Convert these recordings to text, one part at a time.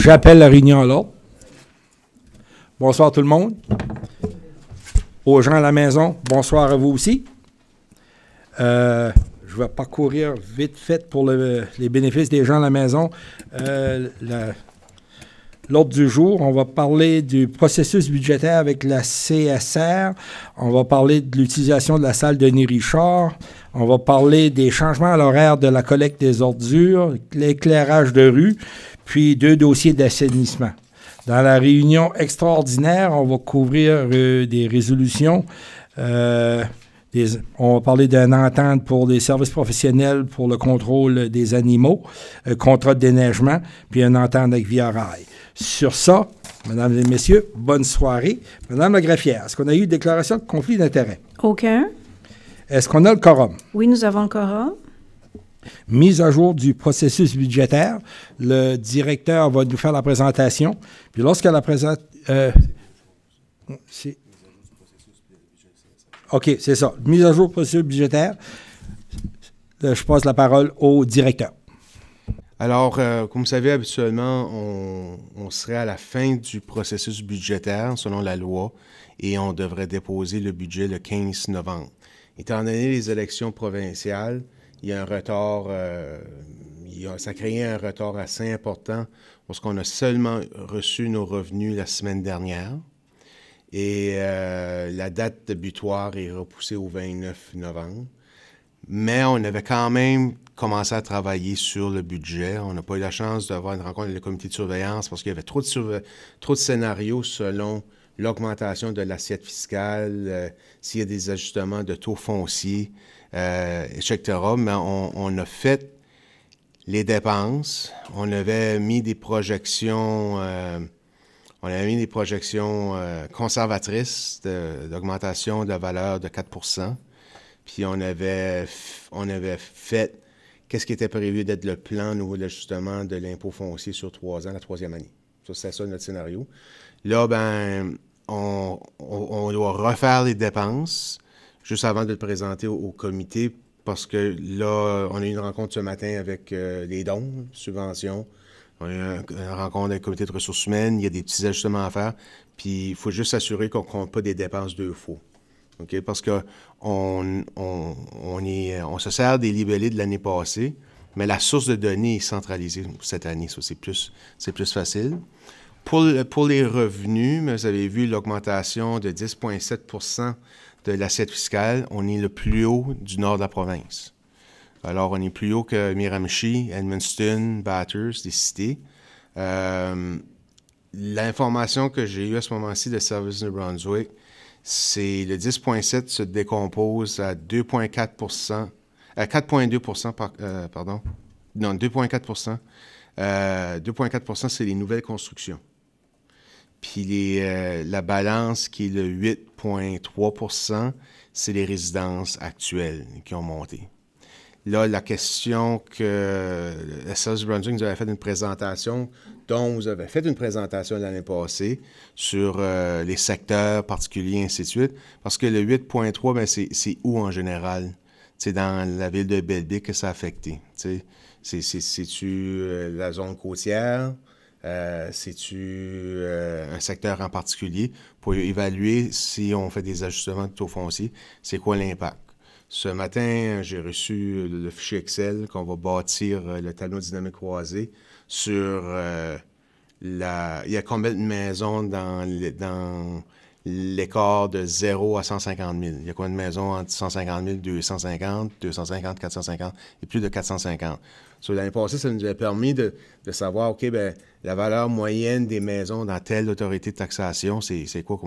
J'appelle la réunion à l'ordre. Bonsoir tout le monde. Aux gens à la maison, bonsoir à vous aussi. Je vais parcourir vite fait pour les bénéfices des gens à la maison. L'ordre du jour, on va parler du processus budgétaire avec la CSR. On va parler de l'utilisation de la salle Denis Richard. On va parler des changements à l'horaire de la collecte des ordures, l'éclairage de rue, puis 2 dossiers d'assainissement. Dans la réunion extraordinaire, on va couvrir des résolutions. On va parler d'une entente pour des services professionnels pour le contrôle des animaux, contrat de déneigement, puis une entente avec Via Rail. Sur ça, mesdames et messieurs, bonne soirée. Madame la greffière, est-ce qu'on a eu une déclaration de conflit d'intérêt? Aucun. Est-ce qu'on a le quorum? Oui, nous avons le quorum. Mise à jour du processus budgétaire. Le directeur va nous faire la présentation. Puis lorsque la présentation... OK, c'est ça. Mise à jour du processus budgétaire. Je passe la parole au directeur. Alors, comme vous savez, habituellement, on serait à la fin du processus budgétaire, selon la loi, et on devrait déposer le budget le 15 novembre. Étant donné les élections provinciales, il y a un retard, ça crée un retard assez important parce qu'on a seulement reçu nos revenus la semaine dernière et la date de butoir est repoussée au 29 novembre. Mais on avait quand même commencé à travailler sur le budget. On n'a pas eu la chance d'avoir une rencontre avec le comité de surveillance parce qu'il y avait trop de scénarios selon l'augmentation de l'assiette fiscale, s'il y a des ajustements de taux fonciers, etc. Mais on a fait les dépenses. On avait mis des projections, conservatrices d'augmentation de la valeur de 4 %. Puis on avait fait qu'est-ce qui était prévu d'être le plan au niveau de l'ajustement de l'impôt foncier sur 3 ans, la 3e année. Ça, c'est ça notre scénario. Là, ben, on doit refaire les dépenses juste avant de le présenter au comité parce que là, on a eu une rencontre ce matin avec les dons, subventions. On a eu une rencontre avec le comité de ressources humaines. Il y a des petits ajustements à faire. Puis il faut juste s'assurer qu'on ne compte pas des dépenses 2 fois. Okay? Parce qu'on se sert des libellés de l'année passée, mais la source de données est centralisée cette année. Ça, c'est plus facile. Pour les revenus, vous avez vu l'augmentation de 10,7 % de l'assiette fiscale. On est le plus haut du nord de la province. Alors, on est plus haut que Miramichi, Edmundston, Bathurst, des cités. L'information que j'ai eue à ce moment-ci de Service New Brunswick, c'est le 10,7 se décompose à 2,4 % à 4,2 % pardon. Non, 2,4 %. 2,4 % c'est les nouvelles constructions. Puis la balance qui est le 8,3 %, c'est les résidences actuelles qui ont monté. Là, la question que la Service Brunswick nous avait fait une présentation, dont vous avez fait une présentation l'année passée sur les secteurs particuliers, ainsi de suite, parce que le 8,3, ben, c'est où en général? C'est dans la ville de Belbic que ça a affecté. C'est-tu la zone côtière? C'est-tu un secteur en particulier pour évaluer si on fait des ajustements de taux fonciers, c'est quoi l'impact? Ce matin, j'ai reçu le fichier Excel qu'on va bâtir le tableau dynamique croisé sur il y a combien de maisons dans l'écart de 0 à 150 000. Il y a combien de maisons entre 150 000, 250, 250, 450 et plus de 450. So, l'année passée, ça nous a permis de savoir, OK, ben la valeur moyenne des maisons dans telle autorité de taxation, c'est quoi?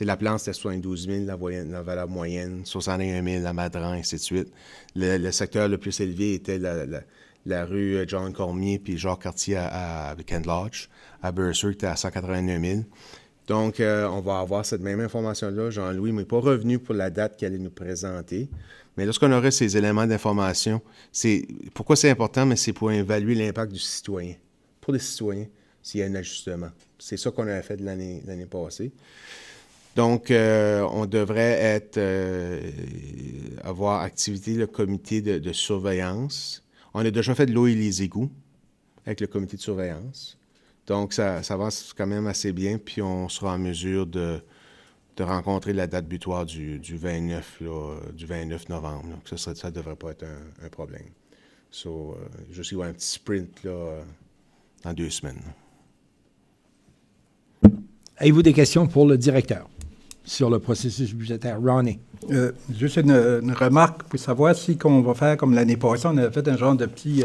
La plante, c'était 72 000, la valeur moyenne, 61 000 à Madran, et ainsi de suite. Le secteur le plus élevé était la rue John Cormier puis Jacques Cartier à Kent Lodge. À Burser, qui était à 189 000. Donc, on va avoir cette même information-là. Jean-Louis n'est pas revenu pour la date qu'il allait nous présenter. Mais lorsqu'on aurait ces éléments d'information, pourquoi c'est important? Mais c'est pour évaluer l'impact du citoyen. Pour les citoyens, s'il y a un ajustement. C'est ça qu'on avait fait de l'année passée. Donc, on devrait avoir activité le comité de surveillance. On a déjà fait de l'eau et les égouts avec le comité de surveillance. Donc, ça avance quand même assez bien, puis on sera en mesure de rencontrer la date butoir du 29 novembre. Donc, ça ne devrait pas être un problème. Je suis un petit sprint là, dans 2 semaines. Avez-vous des questions pour le directeur sur le processus budgétaire? Ronnie. Juste une remarque pour savoir si on va faire comme l'année passée, on avait fait un genre de petit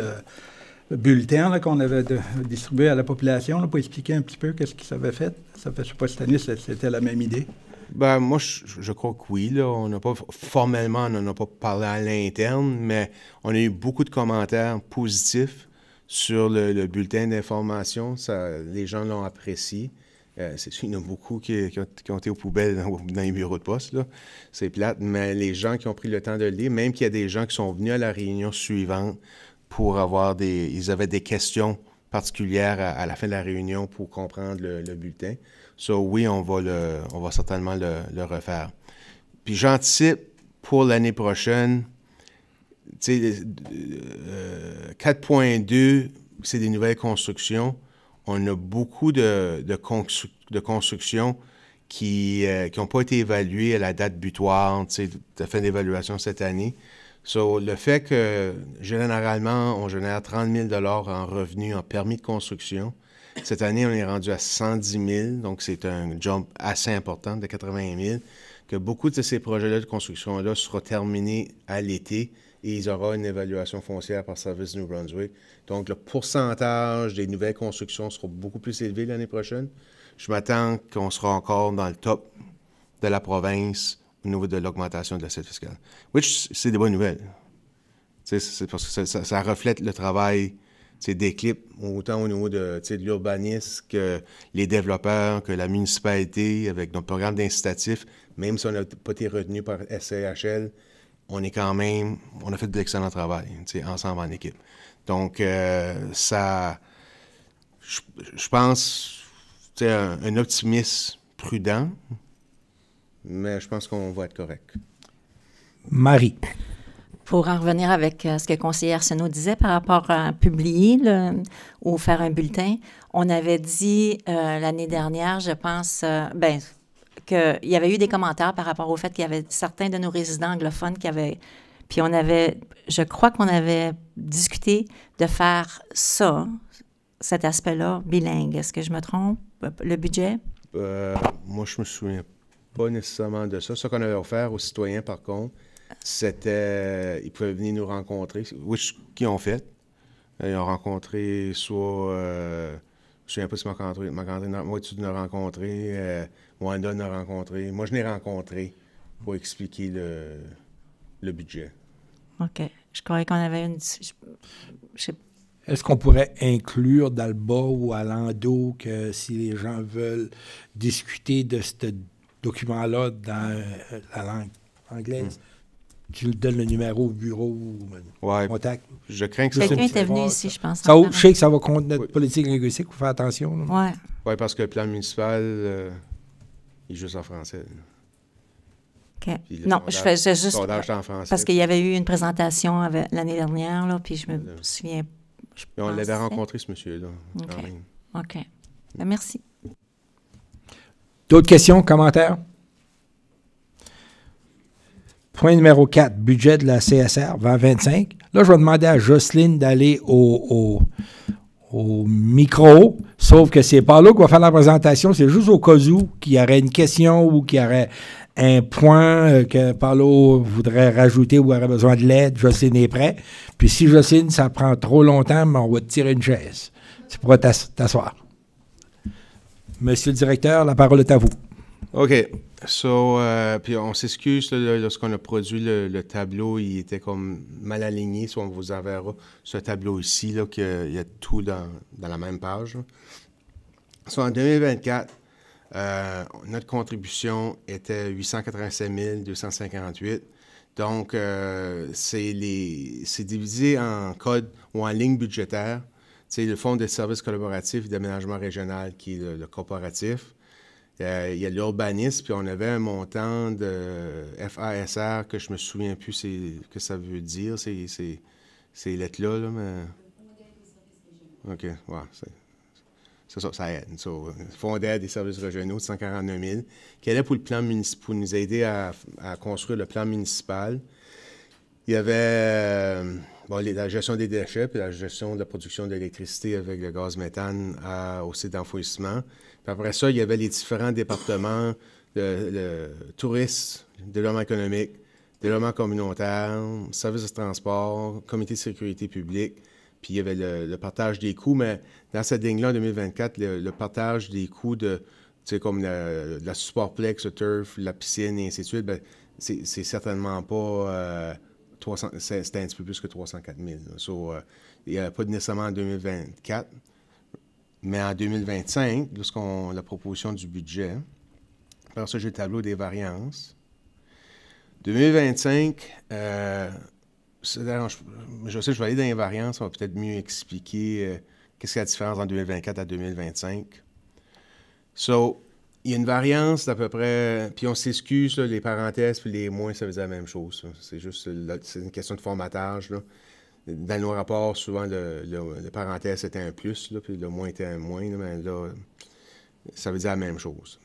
bulletin là, qu'on avait distribué à la population là, pour expliquer un petit peu qu'est-ce qu'ils avaient fait. Ça fait, je ne sais pas si cette année, c'était la même idée. Ben, moi, je crois que oui. Là. On n'a pas formellement, on n'en a pas parlé à l'interne, mais on a eu beaucoup de commentaires positifs sur le bulletin d'information. Les gens l'ont apprécié. C'est sûr, il y en a beaucoup qui ont été aux poubelles dans les bureaux de poste. Là. C'est plate, mais les gens qui ont pris le temps de le lire, même qu'il y a des gens qui sont venus à la réunion suivante pour ils avaient des questions particulières à la fin de la réunion pour comprendre le bulletin. Oui, on va certainement le refaire. Puis j'anticipe pour l'année prochaine, 4.2, c'est des nouvelles constructions. On a beaucoup de constructions qui n'ont pas été évaluées à la date butoir, de fin d'évaluation cette année. Le fait que, généralement, on génère 30 000 $ en revenus en permis de construction. Cette année, on est rendu à 110 000, donc c'est un jump assez important de 80 000, que beaucoup de ces projets-là de construction-là seront terminés à l'été et ils auront une évaluation foncière par Service New Brunswick. Donc, le pourcentage des nouvelles constructions sera beaucoup plus élevé l'année prochaine. Je m'attends qu'on sera encore dans le top de la province au niveau de l'augmentation de l'assiette fiscale. Which, c'est des bonnes nouvelles. C'est parce que ça reflète le travail d'équipe, autant au niveau de l'urbanisme que les développeurs, que la municipalité, avec notre programme d'incitatif, même si on n'a pas été retenu par SCHL, on a fait de l'excellent travail, ensemble en équipe. Donc, je pense, un optimisme prudent, mais je pense qu'on va être correct. Marie. Pour en revenir avec ce que le conseiller Arsenault disait par rapport à publier ou faire un bulletin, on avait dit l'année dernière, je pense, qu'il y avait eu des commentaires par rapport au fait qu'il y avait certains de nos résidents anglophones qui avaient... Puis je crois qu'on avait discuté de faire cet aspect-là, bilingue. Est-ce que je me trompe? Le budget? Moi, je me souviens pas nécessairement de ça. Ce qu'on avait offert aux citoyens, par contre, c'était... Ils pouvaient venir nous rencontrer. Qui ont fait? Ils ont rencontré soit... je ne me souviens pas si moi, tu l'as rencontré. Wanda l'a rencontré. Moi, je l'ai rencontré pour expliquer le budget. OK. Je croyais qu'on avait une... Est-ce qu'on pourrait inclure dans le bas ou à l'endos que si les gens veulent discuter de ce document-là dans la langue anglaise, tu donnes le numéro au bureau ou contact? Je crains que quelqu'un était venu ici, je pense. Je sais que ça va contre notre politique linguistique, il faut faire attention. Oui, parce que le plan municipal, il est juste en français. OK. Non, je faisais juste... Parce qu'il y avait eu une présentation l'année dernière, là, puis je me souviens... On l'avait rencontré, ce monsieur-là, quand même. OK. Merci. D'autres questions, commentaires? Point numéro 4, budget de la CSR, 2025. Là, je vais demander à Jocelyne d'aller au micro, sauf que c'est pas là qu'on va faire la présentation, c'est juste au cas où qu'il y aurait une question ou qu'il y aurait un point que Paulo voudrait rajouter ou aurait besoin de l'aide. Jocelyne est prêt. Puis si Jocelyne, ça prend trop longtemps, on va te tirer une chaise. Tu pourras t'asseoir. Monsieur le directeur, la parole est à vous. OK. Puis on s'excuse, lorsqu'on a produit le tableau, il était comme mal aligné. On vous enverra ce tableau ici, là, qu'il y a tout dans la même page. En 2024, notre contribution était 887 258. Donc, c'est divisé en code ou en ligne budgétaire. C'est le Fonds de services collaboratifs et d'aménagement régional qui est le corporatif. Il y a l'urbanisme, puis on avait un montant de FASR que je ne me souviens plus ce que ça veut dire, ces lettres-là, mais... OK, ouais, C'est ça, ça aide. Fonds d'aide des services régionaux de 149 000, qui allait pour le plan pour nous aider à construire le plan municipal. Il y avait la gestion des déchets, puis la gestion de la production d'électricité avec le gaz méthane au site d'enfouissement. Puis après ça, il y avait les différents départements, le tourisme, développement économique, développement communautaire, services de transport, comité de sécurité publique, puis il y avait le partage des coûts, mais dans cette ligne-là, en 2024, le partage des coûts comme la Superplex, le turf, la piscine, et ainsi de suite, bien, c'est certainement pas... c'était un petit peu plus que 304 000. Il n'y a pas nécessairement en 2024, mais en 2025, lorsqu'on la proposition du budget, après ça, j'ai le tableau des variances. 2025, je sais que je vais aller dans les variances, on va peut-être mieux expliquer qu'est-ce qu'il y a de différence en 2024 à 2025. Il y a une variance d'à peu près, puis on s'excuse, les parenthèses puis les moins, ça veut dire la même chose. C'est juste c'est une question de formatage. Là. Dans nos rapports, souvent, le parenthèse c'était un plus, là, puis le moins était un moins, là, mais là, ça veut dire la même chose.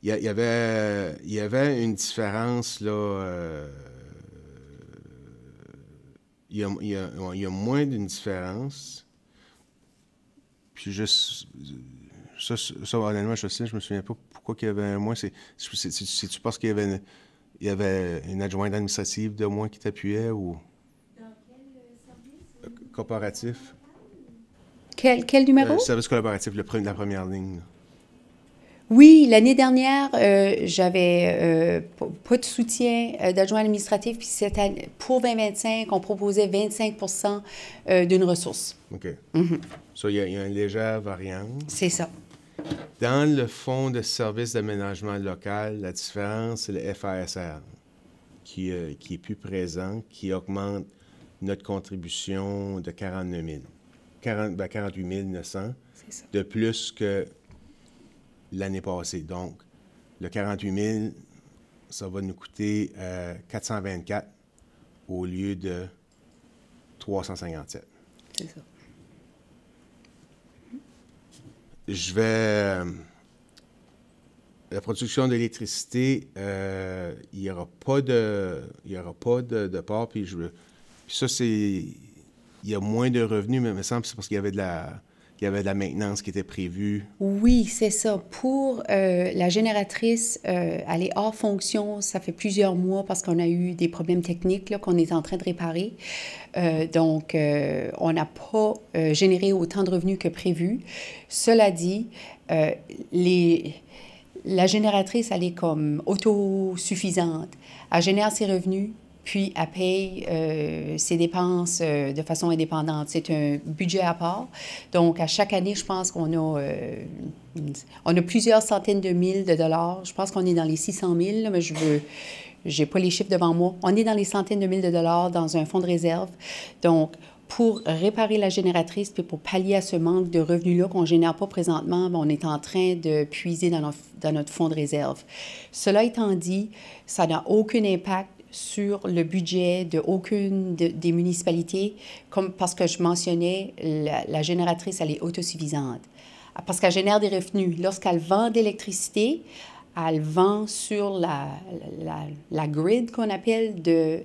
Il y avait une différence, là. Il y a moins d'une différence. Puis juste... Ça, honnêtement, je me souviens pas pourquoi il y avait un moins. C'est-tu parce qu'il y avait une adjointe administrative de moins qui t'appuyait ou... Dans quel service? Coopératif. Quel numéro? Service collaboratif, la première ligne. Là. Oui, l'année dernière, j'avais pas de soutien d'adjoint administratif, puis cette année, pour 2025, on proposait 25 d'une ressource. OK. Il y a une légère variance. C'est ça. Dans le fonds de services d'aménagement local, la différence, c'est le FASR qui est plus présent, qui augmente notre contribution de 49 000. 48 900 de plus que l'année passée. Donc, le 48 000, ça va nous coûter 424 au lieu de 357. C'est ça. Je vais... la production d'électricité, il n'y aura pas de part, puis ça, c'est... Il y a moins de revenus, mais il me semble que c'est parce qu'il y avait de la maintenance qui était prévue. Oui, c'est ça. Pour la génératrice, elle est hors fonction. Ça fait plusieurs mois parce qu'on a eu des problèmes techniques là, qu'on est en train de réparer. Donc, on n'a pas généré autant de revenus que prévu. Cela dit, la génératrice, elle est comme autosuffisante. Elle génère ses revenus, puis elle paye ses dépenses de façon indépendante. C'est un budget à part. Donc, à chaque année, je pense qu'on a plusieurs centaines de mille de dollars. Je pense qu'on est dans les 600 000, là, mais je n'ai pas les chiffres devant moi. On est dans les centaines de mille de dollars dans un fonds de réserve. Donc, pour réparer la génératrice, puis pour pallier à ce manque de revenus-là qu'on ne génère pas présentement, on est en train de puiser dans notre fonds de réserve. Cela étant dit, ça n'a aucun impact sur le budget d'aucune des municipalités, comme parce que je mentionnais, la génératrice, elle est autosuffisante. Parce qu'elle génère des revenus. Lorsqu'elle vend de l'électricité, elle vend sur la grid qu'on appelle de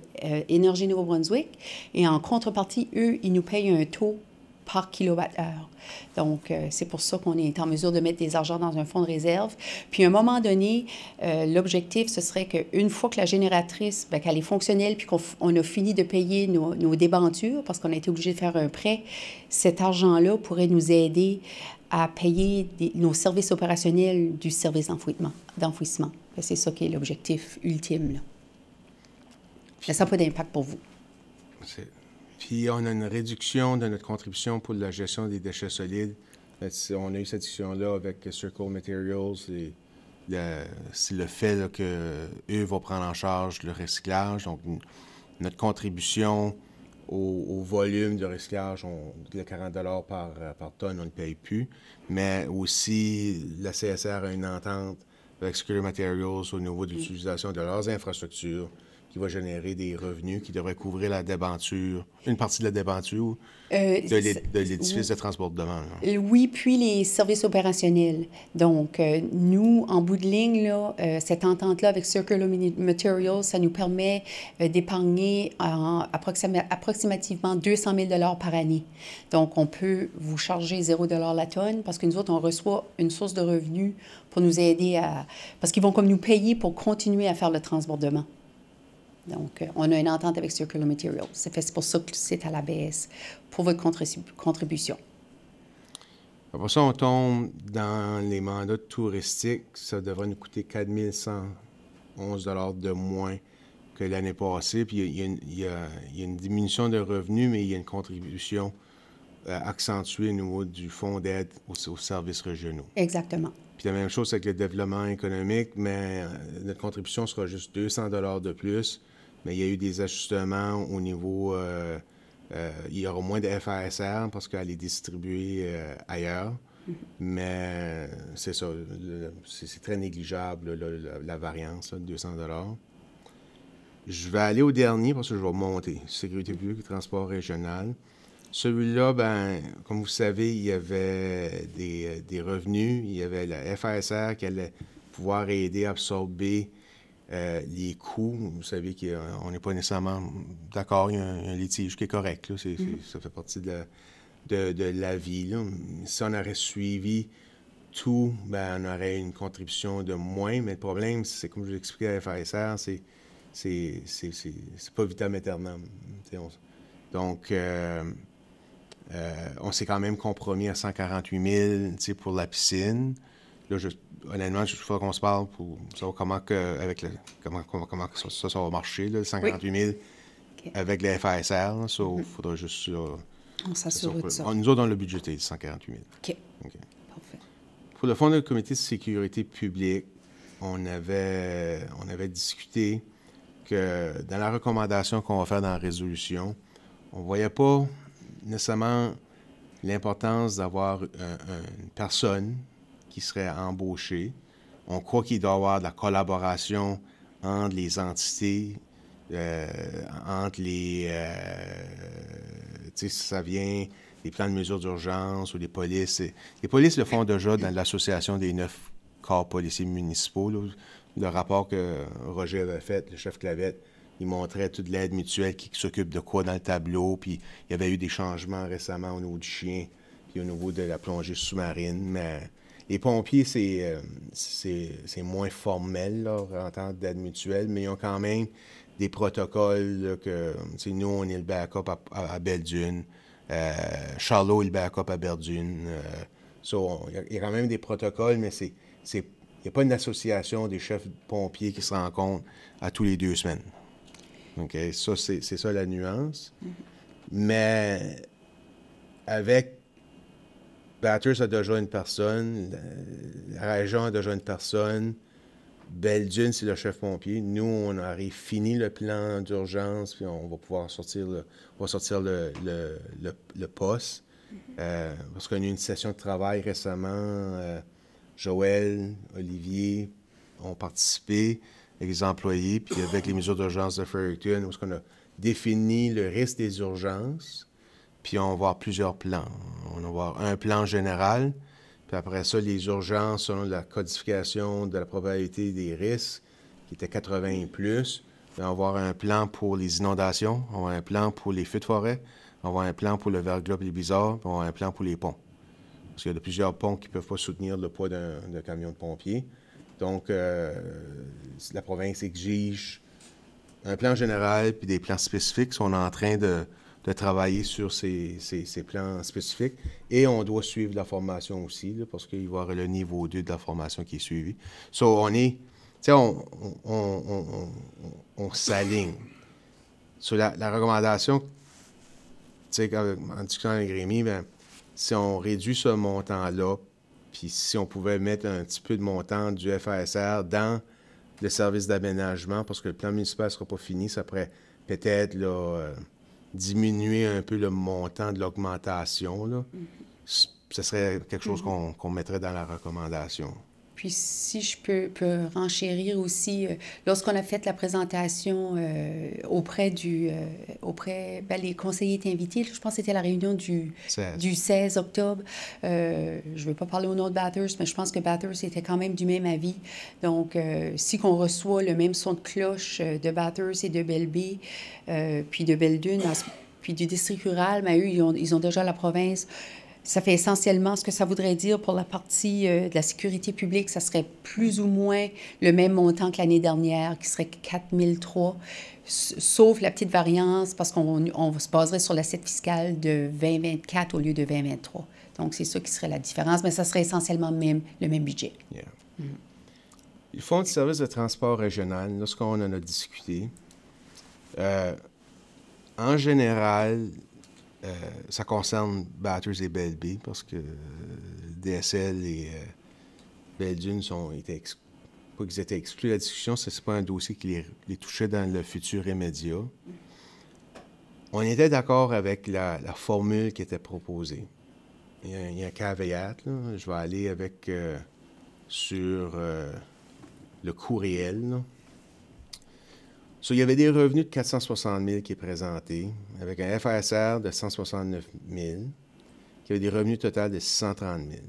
Énergie Nouveau-Brunswick. Et en contrepartie, eux, ils nous payent un taux par kilowattheure. Donc, c'est pour ça qu'on est en mesure de mettre des argents dans un fonds de réserve. Puis, à un moment donné, l'objectif, ce serait qu'une fois que la génératrice, qu'elle est fonctionnelle, puis qu'on a fini de payer nos débentures, parce qu'on a été obligé de faire un prêt, cet argent-là pourrait nous aider à payer nos services opérationnels du service d'enfouissement. C'est ça qui est l'objectif ultime, là. Mais ça n'a pas d'impact pour vous. Puis, on a une réduction de notre contribution pour la gestion des déchets solides. On a eu cette discussion-là avec Circle Materials. C'est le fait qu'eux vont prendre en charge le recyclage. Donc, notre contribution au volume de recyclage, le 40 $ par tonne, on ne le paye plus. Mais aussi, la CSR a une entente avec Circle Materials au niveau de l'utilisation de leurs infrastructures. qui va générer des revenus qui devraient couvrir la débenture, une partie de la débenture de l'édifice de transbordement. Oui, puis les services opérationnels. Donc, nous, en bout de ligne, là, cette entente-là avec Circular Materials, ça nous permet d'épargner approximativement 200 000 $ par année. Donc, on peut vous charger 0 $ la tonne parce que nous autres, on reçoit une source de revenus pour nous aider à... Parce qu'ils vont comme nous payer pour continuer à faire le transbordement. Donc, on a une entente avec Circular Materials. C'est pour ça que c'est à la baisse pour votre contribution. Après ça, on tombe dans les mandats touristiques. Ça devrait nous coûter 4 111 $ de moins que l'année passée. Puis il y a une diminution de revenus, mais il y a une contribution accentuée au niveau du fonds d'aide aux services régionaux. Exactement. Puis la même chose avec le développement économique, mais notre contribution sera juste 200 $ de plus. Mais il y a eu des ajustements au niveau... il y aura moins de FASR parce qu'elle est distribuée ailleurs. Mais c'est ça, c'est très négligeable, la variance, là, de 200 $. Je vais aller au dernier parce que je vais monter. Sécurité publique et transport régional. Celui-là, ben, comme vous savez, il y avait des revenus. Il y avait la FASR qui allait pouvoir aider à absorber les coûts. Vous savez qu'on n'est pas nécessairement d'accord. Il y a un litige qui est correct. Là. Ça fait partie de la vie. Là. Si on aurait suivi tout, ben, on aurait une contribution de moins. Mais le problème, c'est comme je vous l'expliquais à la FASR, c'est pas vitam aeternam. Donc, on s'est quand même compromis à 148 000 pour la piscine. Là, honnêtement, il faudra qu'on se parle pour savoir comment ça va marcher, là, 148 000 avec le FASR. Il faudra juste... on s'assure de ça. Nous autres, on l'a budgété, 148 000. OK. Parfait. Pour le fonds de comité de sécurité publique, on avait discuté que dans la recommandation qu'on va faire dans la résolution, on ne voyait pas nécessairement l'importance d'avoir une personne qui serait embauchée. On croit qu'il doit y avoir de la collaboration entre les entités, entre les... tu sais, si ça vient des plans de mesures d'urgence ou des polices. Les polices le font déjà dans l'association des 9 corps policiers municipaux. Là, le rapport que Roger avait fait, le chef Clavette, il montrait toute l'aide mutuelle qui s'occupe de quoi dans le tableau. Puis il y avait eu des changements récemment au niveau du chien, puis au niveau de la plongée sous-marine. Mais les pompiers, c'est moins formel, là, en tant d'aide mutuelle, mais ils ont quand même des protocoles là, que, nous, on est le backup à Belle-Dune. Charlot est le backup à Belle-Dune. Il y a quand même des protocoles, mais il n'y a pas une association des chefs pompiers qui se rencontrent à tous les 2 semaines. OK? Ça, c'est ça la nuance. Mais avec Bathurst a déjà une personne, la région a déjà une personne, Belle-Dune, c'est le chef pompier. Nous, on aurait fini le plan d'urgence, puis on va pouvoir sortir le poste. Parce qu'on a eu une session de travail récemment. Joël, Olivier ont participé avec les employés, puis avec les mesures d'urgence de Fredericton, où on a défini le risque des urgences, puis on va avoir plusieurs plans. On va avoir un plan général, puis après ça, les urgences selon la codification de la probabilité des risques, qui était 80 et plus. Puis on va avoir un plan pour les inondations, on va avoir un plan pour les feux de forêt, on va avoir un plan pour le verglas et les blizzards, puis on va avoir un plan pour les ponts. Parce qu'il y a plusieurs ponts qui ne peuvent pas soutenir le poids d'un camion de pompiers. Donc, la province exige un plan général puis des plans spécifiques. On est en train de travailler sur ces plans spécifiques. Et on doit suivre la formation aussi, là, parce qu'il va y avoir le niveau 2 de la formation qui est suivi. On est... Tu sais, on s'aligne. Sur la recommandation, tu sais, en discutant avec Rémi, bien, si on réduit ce montant-là, puis si on pouvait mettre un petit peu de montant du FASR dans le service d'aménagement, parce que le plan municipal ne sera pas fini, ça pourrait peut-être diminuer un peu le montant de l'augmentation. Ce serait quelque chose qu'on mettrait dans la recommandation. Puis si je peux renchérir aussi, lorsqu'on a fait la présentation auprès les conseillers étaient invités, je pense que c'était la réunion du 16 octobre. Je ne veux pas parler au nom de Bathurst, mais je pense que Bathurst était quand même du même avis. Donc, si qu'on reçoit le même son de cloche de Bathurst et de Belle-Baie, puis de Belledune, puis du district rural, mais eux, ils ont déjà la province. Ça fait essentiellement ce que ça voudrait dire pour la partie de la sécurité publique. Ça serait plus ou moins le même montant que l'année dernière, qui serait 4 003, sauf la petite variance, parce qu'on se baserait sur l'assiette fiscale de 2024 au lieu de 2023. Donc, c'est ça qui serait la différence, mais ça serait essentiellement le même budget. Yeah. Le Fonds de service de transport régional, lorsqu'on en a discuté, en général, ça concerne Bathurst et Belle-Baie parce que DSL et Belledune pas qu'ils étaient exclus de la discussion, ce n'est pas un dossier qui les touchait dans le futur immédiat. On était d'accord avec la formule qui était proposée. Il y a un caveat, là. Je vais aller avec sur le coût réel, là. So, il y avait des revenus de 460 000 qui est présenté, avec un FASR de 169 000, qui avait des revenus total de 630 000.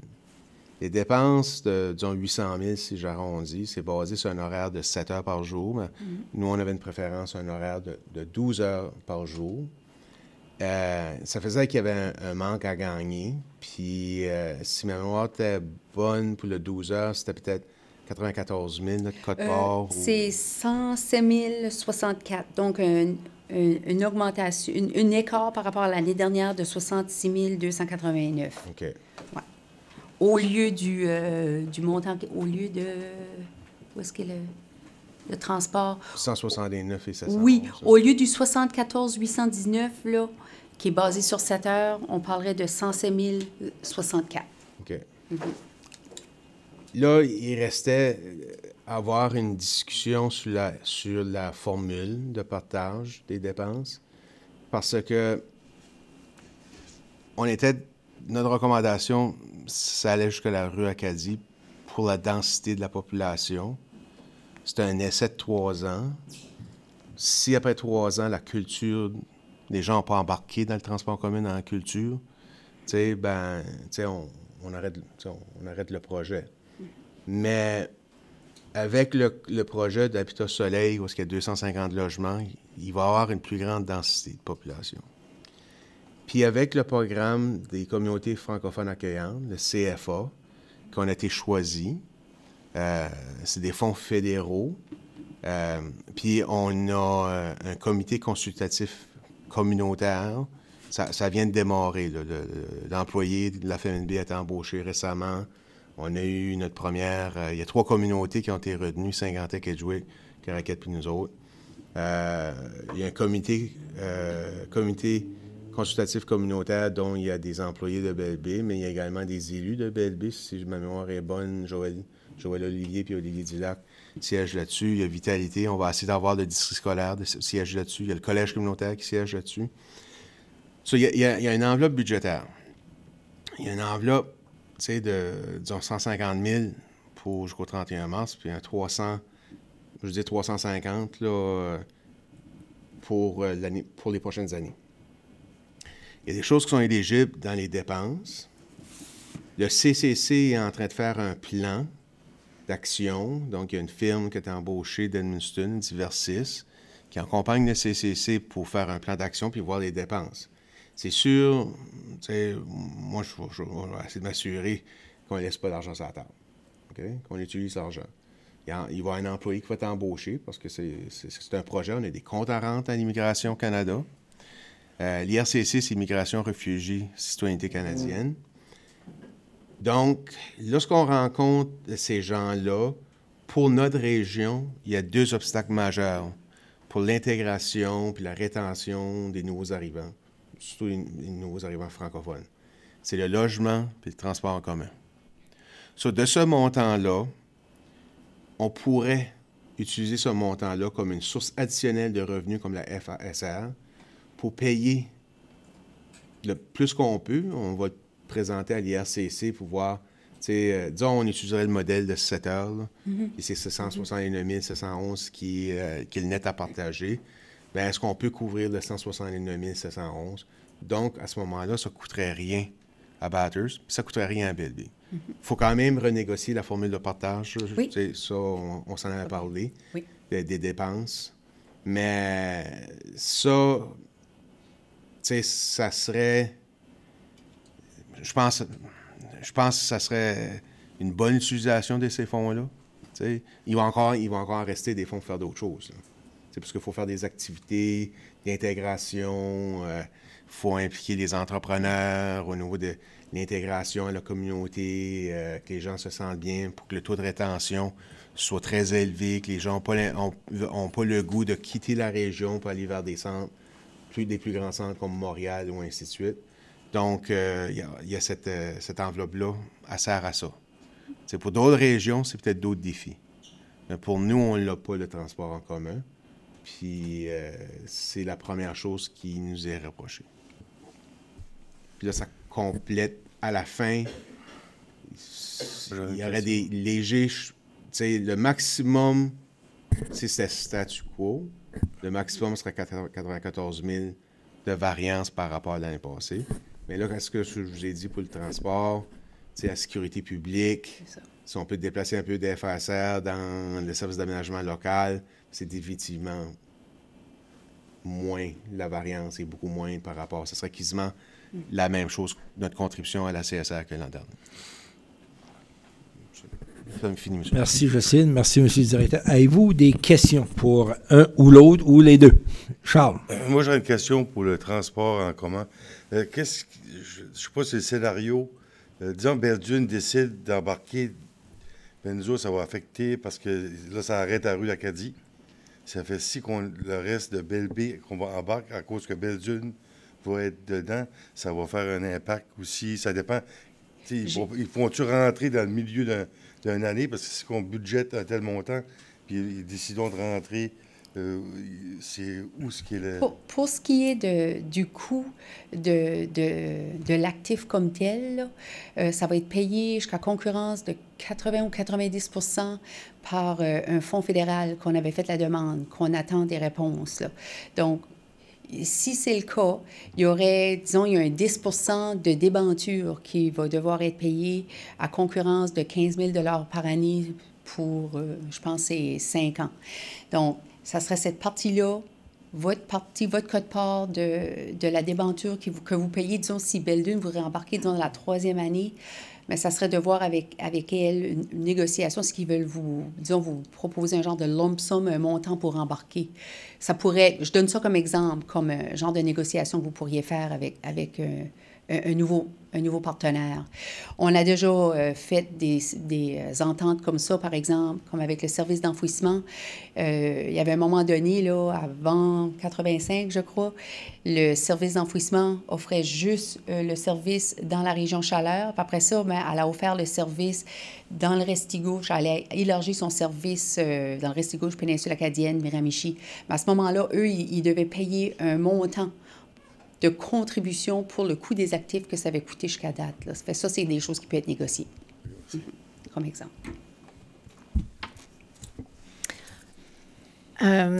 Les dépenses de, disons, 800 000, si j'arrondis, c'est basé sur un horaire de 7 heures par jour. Mais nous, on avait une préférence, un horaire de 12 heures par jour. Ça faisait qu'il y avait un manque à gagner. Puis, si ma mémoire était bonne pour le 12 heures, c'était peut-être 94 000 notre code part. C'est 107 064. Donc, une augmentation, un écart par rapport à l'année dernière de 66 289. OK. Ouais. Au lieu du montant, au lieu de... Où est-ce que le transport? 169 et 700. Oui, au lieu du 74 819, là, qui est basé sur 7 heures, on parlerait de 107 064. OK. Là, il restait à avoir une discussion sur la formule de partage des dépenses parce que notre recommandation, ça allait jusqu'à la rue Acadie pour la densité de la population. C'est un essai de 3 ans. Si après 3 ans, la culture, les gens n'ont pas embarqué dans le transport commun dans la culture, on arrête le projet. Mais avec le projet d'Habitat Soleil, où il y a 250 logements, il va y avoir une plus grande densité de population. Puis avec le programme des communautés francophones accueillantes, le CFA, qu'on a été choisi, c'est des fonds fédéraux. Puis on a un comité consultatif communautaire. Ça vient de démarrer. L'employé de la FMNB a été embauché récemment. On a eu notre première... il y a 3 communautés qui ont été retenues, Saint-Quentin, Edgewick, Caraquette, puis nous autres. Il y a un comité consultatif communautaire dont il y a des employés de Belle-Baie, mais il y a également des élus de Belle-Baie, si ma mémoire est bonne, Joël Olivier puis Olivier Dulac siègent là-dessus. Il y a Vitalité, on va essayer d'avoir le district scolaire qui siège là-dessus. Il y a le collège communautaire qui siège là-dessus. So, il y a une enveloppe budgétaire. Il y a une enveloppe, tu sais, de, disons, 150 000 jusqu'au 31 mars, puis un 350 là, pour les prochaines années. Il y a des choses qui sont éligibles dans les dépenses. Le CCC est en train de faire un plan d'action. Donc, il y a une firme qui a été embauchée d'Edmundston, Diversis, qui accompagne le CCC pour faire un plan d'action puis voir les dépenses. C'est sûr, moi, je vais essayer de m'assurer qu'on ne laisse pas d'argent sur la table, okay? Qu'on utilise l'argent. Il va y avoir un employé qui va être embauché parce que c'est un projet. On a des comptes à rente à l'Immigration Canada. L'IRCC, c'est Immigration, Réfugiés, Citoyenneté canadienne. Donc, lorsqu'on rencontre ces gens-là, pour notre région, il y a 2 obstacles majeurs pour l'intégration puis la rétention des nouveaux arrivants, surtout les nouveaux arrivants francophones. C'est le logement puis le transport en commun. So, de ce montant-là, on pourrait utiliser ce montant-là comme une source additionnelle de revenus comme la FASR pour payer le plus qu'on peut. On va le présenter à l'IRCC pour voir Disons, on utiliserait le modèle de 7 heures, là, et c'est 169 711 qui est le net à partager. Bien, est-ce qu'on peut couvrir le 169 711? Donc, à ce moment-là, ça ne coûterait rien à Bathurst, puis ça ne coûterait rien à Belleville. Il faut quand même renégocier la formule de partage. Oui. Ça, on s'en avait parlé, oui. des dépenses. Mais ça, ça serait... Je pense que ça serait une bonne utilisation de ces fonds-là. Il va encore rester des fonds pour faire d'autres choses. Parce qu'il faut faire des activités d'intégration, il faut impliquer les entrepreneurs au niveau de l'intégration à la communauté, que les gens se sentent bien, pour que le taux de rétention soit très élevé, que les gens n'ont pas le goût de quitter la région pour aller vers des centres, des plus grands centres comme Montréal ou ainsi de suite. Donc, il y a cette enveloppe-là, elle sert à ça. Pour d'autres régions, c'est peut-être d'autres défis. Mais pour nous, on n'a pas le transport en commun. Puis, c'est la première chose qui nous est reprochée. Puis là, ça complète à la fin. Il y aurait des légers... le maximum, c'est ce statu quo. Le maximum serait 94 000 de variance par rapport à l'année passée. Mais là, ce que je vous ai dit pour le transport, la sécurité publique, si on peut déplacer un peu des FSR dans le service d'aménagement local, c'est définitivement moins, la variance est beaucoup moins par rapport. Ce serait quasiment la même chose, notre contribution à la CSR que l'an dernier. Fini, monsieur. Merci, Jocelyne. Merci, monsieur le directeur. Avez-vous des questions pour un ou l'autre ou les deux? Charles? Moi, j'aurais une question pour le transport en commun. Je ne sais pas si le scénario, disons, Belle-Dune décide d'embarquer, ben nous autres, ça va affecter parce que là, ça arrête à rue l'Acadie. Ça fait si le reste de Belle-Baie qu'on va embarquer à cause que Belle-Dune va être dedans, ça va faire un impact aussi. Ça dépend. Ils font-tu rentrer dans le milieu d'une année parce que si on budgète un tel montant, puis ils décident de rentrer, c'est où ce qui est le... Pour ce qui est du coût de l'actif comme tel, là, ça va être payé jusqu'à concurrence de 80 ou 90 % par un fonds fédéral qu'on avait fait la demande, qu'on attend des réponses. Là. Donc, si c'est le cas, il y aurait, disons, il y a un 10 % de débenture qui va devoir être payé à concurrence de 15 000 $ par année pour, je pense, c'est 5 ans. Donc, ça serait cette partie-là, votre quote-part de la débenture que vous payez, disons, si Belle-Dune vous réembarquez, disons, dans la 3e année, mais ça serait de voir avec elle une négociation, ce qu'ils veulent vous proposer un genre de lump sum, un montant pour embarquer. Ça pourrait, je donne ça comme exemple, comme un genre de négociation que vous pourriez faire avec un nouveau partenaire. On a déjà fait des ententes comme ça, par exemple, comme avec le service d'enfouissement. Il y avait un moment donné, là, avant 85, je crois, le service d'enfouissement offrait juste le service dans la région Chaleur. Puis après ça, bien, elle a offert le service dans le Restigouche. Elle a élargi son service dans le Restigouche, péninsule acadienne, Miramichi. Mais à ce moment-là, eux, ils devaient payer un montant de contribution pour le coût des actifs que ça avait coûté jusqu'à date. Là. Ça, c'est des choses qui peuvent être négociées, comme exemple. Là,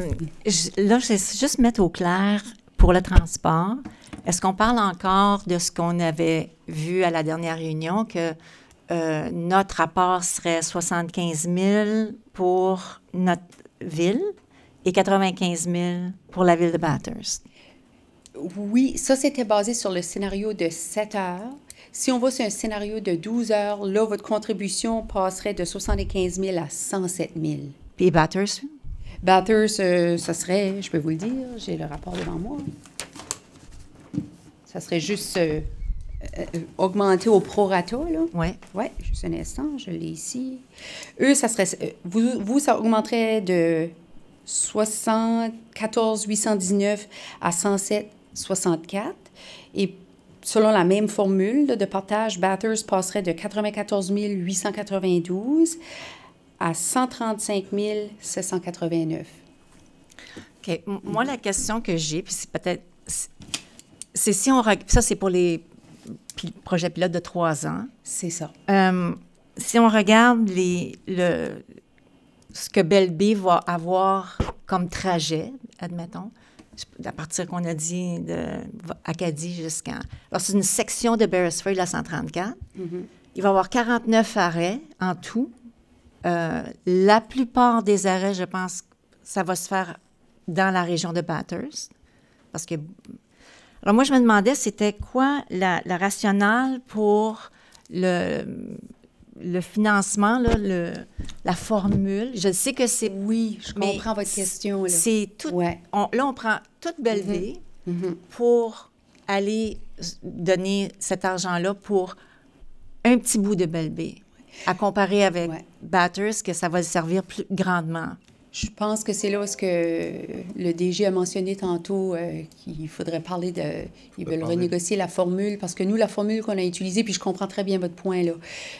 je vais juste mettre au clair pour le transport. Est-ce qu'on parle encore de ce qu'on avait vu à la dernière réunion, que notre rapport serait 75 000 pour notre ville et 95 000 pour la ville de Bathurst? Oui, ça, c'était basé sur le scénario de 7 heures. Si on va sur un scénario de 12 heures, là, votre contribution passerait de 75 000 à 107 000. Puis Bathurst? Bathurst, ça serait, je peux vous le dire, j'ai le rapport devant moi. Ça serait juste augmenté au prorata, là. Oui. Oui, juste un instant, je l'ai ici. Eux, ça serait, vous, ça augmenterait de 74 819 à 107 64. Et selon la même formule de partage, Bathurst passerait de 94 892 à 135 789. OK. Moi, la question que j'ai, puis c'est peut-être... C'est si on... Ça, c'est pour les projets pilotes de 3 ans. C'est ça. si on regarde ce que Belle Baie va avoir comme trajet, admettons, à partir qu'on a dit d'Acadie jusqu'à... Alors, c'est une section de Beresford, la 134. Il va y avoir 49 arrêts en tout. La plupart des arrêts, je pense, ça va se faire dans la région de Bathurst. Parce que... Alors, moi, je me demandais, c'était quoi la rationale pour le financement, là, la formule. Je sais que c'est... Oui, je comprends votre question. Là. C'est tout... Ouais. Là, on prend toute Belle Baie pour aller donner cet argent-là pour un petit bout de Belle Baie, à comparer avec Bathurst, que ça va servir plus grandement. Je pense que c'est là ce que le DG a mentionné tantôt, qu'il faudrait parler de... Ils veulent renégocier la formule, parce que nous, la formule qu'on a utilisée, puis je comprends très bien votre point, là,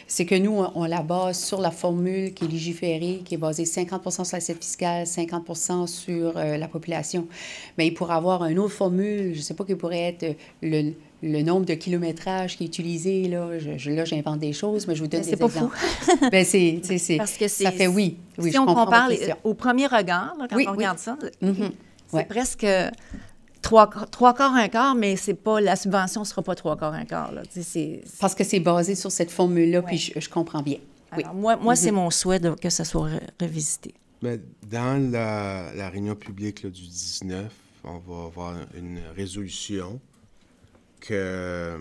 c'est que nous, on la base sur la formule qui est légiférée, qui est basée 50 sur l'assiette fiscale, 50 sur la population. Mais il pourrait avoir une autre formule, je ne sais pas, qui pourrait être le nombre de kilométrages qui est utilisé, là, là, j'invente des choses, mais je vous donne des exemples. C'est pas fou. Ben, c'est... Parce que ça fait oui. Oui, si on compare au premier regard, là, quand on regarde ça, c'est presque trois quarts, un quart, mais c'est pas, la subvention ne sera pas trois quarts, un quart. Là. Parce que c'est basé sur cette formule-là, puis je comprends bien. Alors, moi c'est mon souhait que ça soit revisité. Mais dans la réunion publique là, du 19, on va avoir une résolution que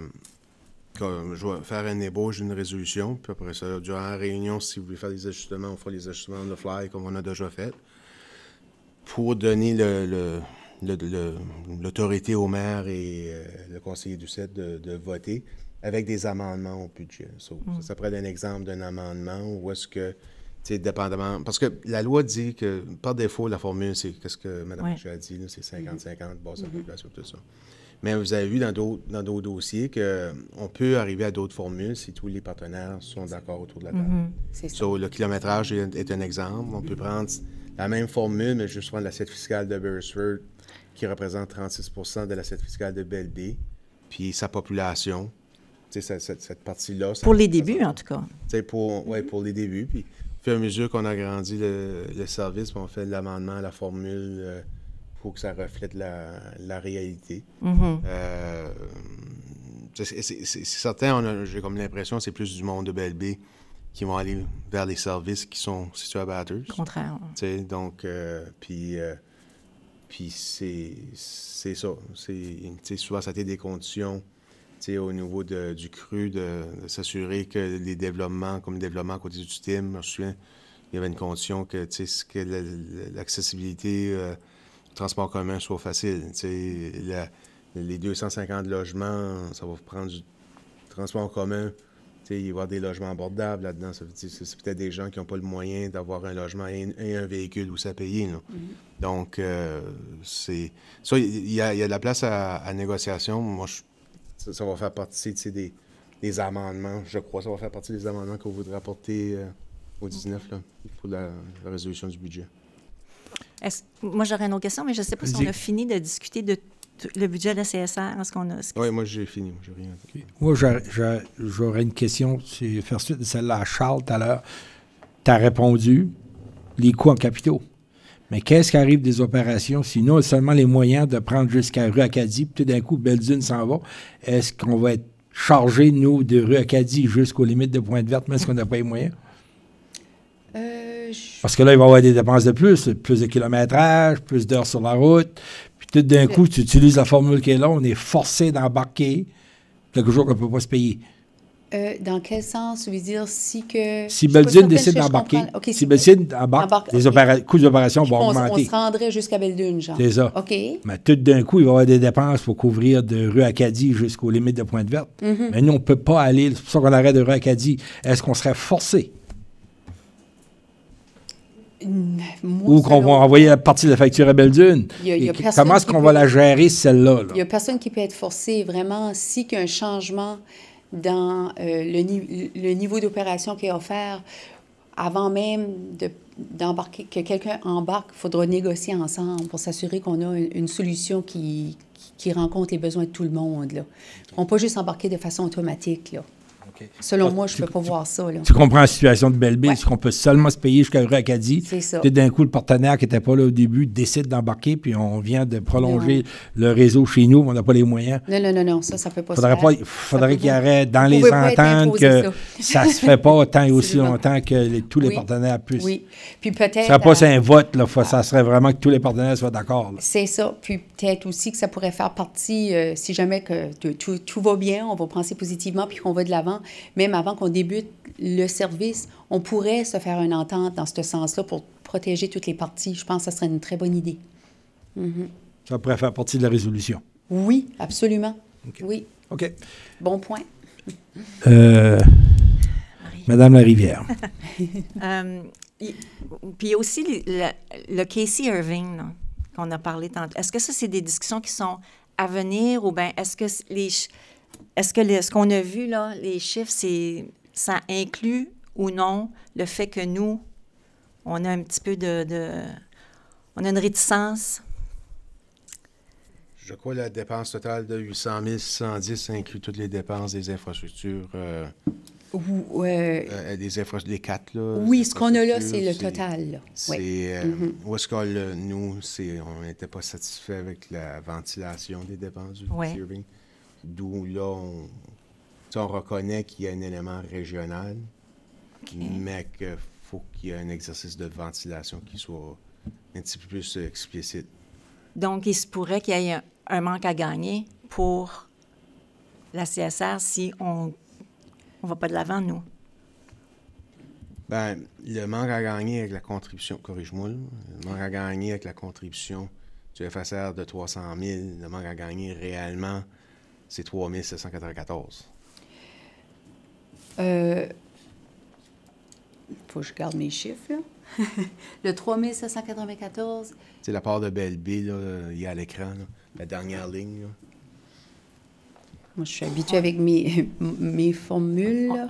je vais faire un ébauche d'une résolution, puis après ça, durant la réunion, si vous voulez faire des ajustements, on fera les ajustements on the fly, comme on a déjà fait, pour donner l'autorité au maire et le conseiller du CET de voter avec des amendements au budget. Ça pourrait être un exemple d'un amendement où est-ce que, tu sais, dépendamment... Parce que la loi dit que, par défaut, la formule, c'est qu'est-ce que Mme Michel a dit, c'est 50-50, base de population, tout ça. Mais vous avez vu dans d'autres dossiers qu'on peut arriver à d'autres formules si tous les partenaires sont d'accord autour de la table. C'est ça. Le kilométrage est un exemple. On peut prendre la même formule, mais juste prendre l'assiette fiscale de Beresford, qui représente 36 de l'assiette fiscale de Belle Baie, puis sa population. Cette partie-là. Pour les débuts, en tout cas. Pour les débuts. Puis, au fur et à mesure qu'on agrandit le service, on fait l'amendement à la formule... pour que ça reflète la réalité. C'est certain, j'ai comme l'impression que c'est plus du monde de Belle Baie qui vont aller vers les services qui sont situés à Bathurst. Contraire. Donc, puis c'est ça. Souvent, ça a été des conditions au niveau du cru de s'assurer que les développements, comme le développement à côté du TIM, je me souviens, il y avait une condition que l'accessibilité... transport commun soit facile. Les 250 logements, ça va prendre du transport commun. Il va y avoir des logements abordables là-dedans. C'est peut-être des gens qui n'ont pas le moyen d'avoir un logement et un véhicule où ça payer. Là. Donc, ça, il y a de la place à négociation. Moi, ça va faire partie des amendements. Je crois que ça va faire partie des amendements qu'on voudrait apporter au 19 là, pour la résolution du budget. Moi, j'aurais une autre question, mais je ne sais pas si on a fini de discuter de le budget de la CSR. Oui, moi, j'ai fini. J'ai rien. Okay. Moi, j'aurais une question. C'est faire suite de celle-là à Charles tout à l'heure. Tu as répondu les coûts en capitaux. Mais qu'est-ce qui arrive des opérations si nous, seulement les moyens de prendre jusqu'à rue Acadie, puis tout d'un coup, Belle-Dune s'en va? Est-ce qu'on va être chargé, nous, de rue Acadie jusqu'aux limites de Pointe-Verte, mais est-ce qu'on n'a pas les moyens? Parce que là, il va y avoir des dépenses de plus de kilométrage, plus d'heures sur la route. Puis tout d'un coup, tu utilises la formule qui est là, on est forcé d'embarquer quelque chose qu'on ne peut pas se payer. Dans quel sens? Je veux dire, si Belle-Dune décide d'embarquer, si Belle-Dune embarque, les coûts d'opération vont augmenter. On se rendrait jusqu'à Belle-Dune, genre. C'est ça. OK. Mais tout d'un coup, il va y avoir des dépenses pour couvrir de rue Acadie jusqu'aux limites de Pointe-Verte. Mais nous, on ne peut pas aller. C'est pour ça qu'on arrête de rue Acadie. Est-ce qu'on serait forcé? Ou qu'on va envoyer la partie de la facture à Belle-Dune. Comment est-ce qu'on va la gérer, celle-là? Il n'y a personne qui peut être forcé, vraiment, si qu'il y a un changement dans le niveau d'opération qui est offert, avant même d'embarquer, que quelqu'un embarque, il faudra négocier ensemble pour s'assurer qu'on a une solution qui rencontre les besoins de tout le monde. Là. On ne peut pas juste embarquer de façon automatique. Là. OK. Selon moi, je ne peux pas voir ça. Là. Tu comprends la situation de Belle-Ville, Ouais. est-ce qu'on peut seulement se payer jusqu'à Euro-Acadie? C'est ça. Puis d'un coup, le partenaire qui n'était pas là au début décide d'embarquer, puis on vient de prolonger le réseau chez nous, mais on n'a pas les moyens. Non, ça ne peut pas Faudrait se faire. Il faudrait qu'il y aurait dans Vous les pouvez pas être ententes imposé que ça ne se fait pas tant et aussi Absolument. longtemps que tous les Oui. partenaires puissent. Oui. Puis Ce peut-être... ne serait pas un vote, là, ça serait vraiment que tous les partenaires soient d'accord. Là. C'est ça. Puis peut-être aussi que ça pourrait faire partie, si jamais que tout va bien, on va penser positivement puis qu'on va de l'avant, même avant qu'on débute le service, on pourrait se faire une entente dans ce sens-là pour protéger toutes les parties. Je pense que ça serait une très bonne idée. Ça pourrait faire partie de la résolution. Oui, absolument. OK. Oui, OK. bon point. Madame Larivière. Puis il y a aussi le Casey Irving là, qu'on a parlé tantôt. Est-ce que ça, c'est des discussions qui sont à venir ou bien est-ce que ce qu'on a vu, là, les chiffres, ça inclut ou non le fait que nous, on a un petit peu on a une réticence? Je crois que la dépense totale de 800 610 inclut toutes les dépenses des infrastructures, des quatre, là. Oui, ce qu'on a là, infrastructures, c'est le total. Là. Oui. Où est-ce qu'on nous, on n'était pas satisfait avec la ventilation des dépenses du Ouais. Irving. D'où là, on reconnaît qu'il y a un élément régional, mais qu'il faut qu'il y ait un exercice de ventilation qui soit un petit peu plus explicite. Donc, il se pourrait qu'il y ait un manque à gagner pour la CSR si on ne va pas de l'avant, nous. Bien, le manque à gagner avec la contribution, corrige-moi, là, le manque à gagner avec la contribution du FSR de 300 000, le manque à gagner réellement, c'est 3 794. Faut que je garde mes chiffres, là. Le 3794. C'est la part de Belle-Ville, là, il y a à l'écran, là, la dernière ligne. Là. Moi, je suis habituée avec mes formules. là.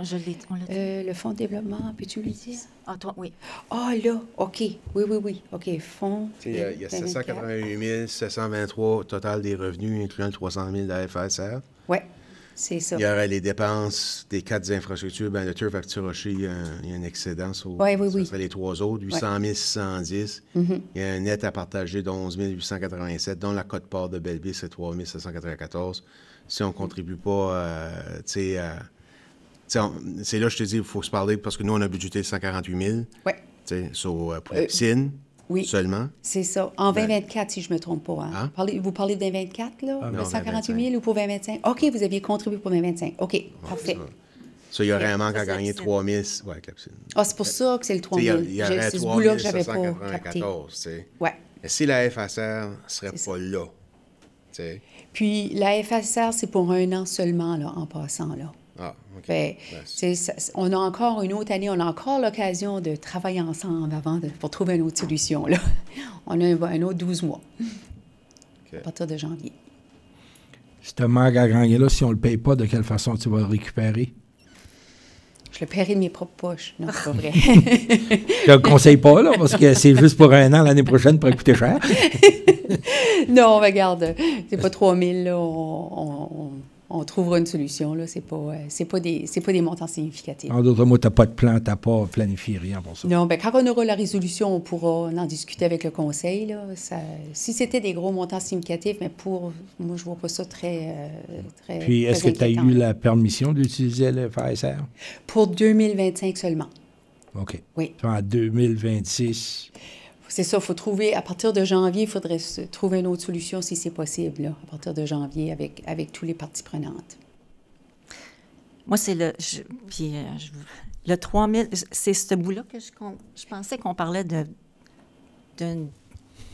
On l'a dit. Le fonds de développement, peux-tu le dire? Ah, toi, oui. Ah, là, OK. Oui. OK, fonds. Il y a 788 723 total des revenus, incluant le 300 000 de la FSR. Oui, c'est ça. Il y aurait les dépenses des quatre infrastructures. Bien, le Turf Actu-Rocher, il y a un excédent. Ça serait les trois autres. 800 610. Il y a un net à partager de 11 887, dont la cote-part de Belle-Ville, c'est 3 794. Si on ne contribue pas, c'est là, je te dis, il faut se parler parce que nous, on a budgété 148 000. Oui. Pour la piscine Oui. seulement. C'est ça. En 2024, si je ne me trompe pas. Hein? Vous parlez de 2024, là? non, de 148 000 ou pour 2025? OK, vous aviez contribué pour 2025. OK, parfait. Ça, il y aurait un manque à Ça, c'est gagner la 3 000. Oui, avec la piscine. Ah, c'est pour ça que c'est le 3 000. Il y aurait C'est ce 3 bout-là que je n'avais pas capté. 794. Oui. Mais si la FSR ne serait C'est pas là, t'sais. Puis la FSR, c'est pour 1 an seulement, là, en passant, là. Ah, OK. Fait, on a encore une autre année, on a encore l'occasion de travailler ensemble pour trouver une autre solution, là. On a un autre 12 mois, à partir de janvier. Ce manque à gagner-là, si on ne le paye pas, de quelle façon tu vas le récupérer? Je le paierai de mes propres poches. Non, c'est pas vrai. Je ne le conseille pas, là, parce que c'est juste pour 1 an. L'année prochaine, ça pourrait coûter cher. Non, regarde, c'est pas 3 000, là. On trouvera une solution, là. C'est pas des montants significatifs. En d'autres mots, tu n'as pas de plan, tu n'as pas planifié rien pour ça. Non, bien, quand on aura la résolution, on pourra en discuter avec le conseil, là. Si c'était des gros montants significatifs, mais moi, je vois pas ça très Puis, est-ce que tu as eu la permission d'utiliser le FSR? Pour 2025 seulement. OK. Oui. En 2026... C'est ça, il faut trouver, à partir de janvier, il faudrait trouver une autre solution si c'est possible, là, à partir de janvier, avec tous les parties prenantes. Moi, c'est le 3 000, c'est ce bout-là que je pensais qu'on parlait d'une...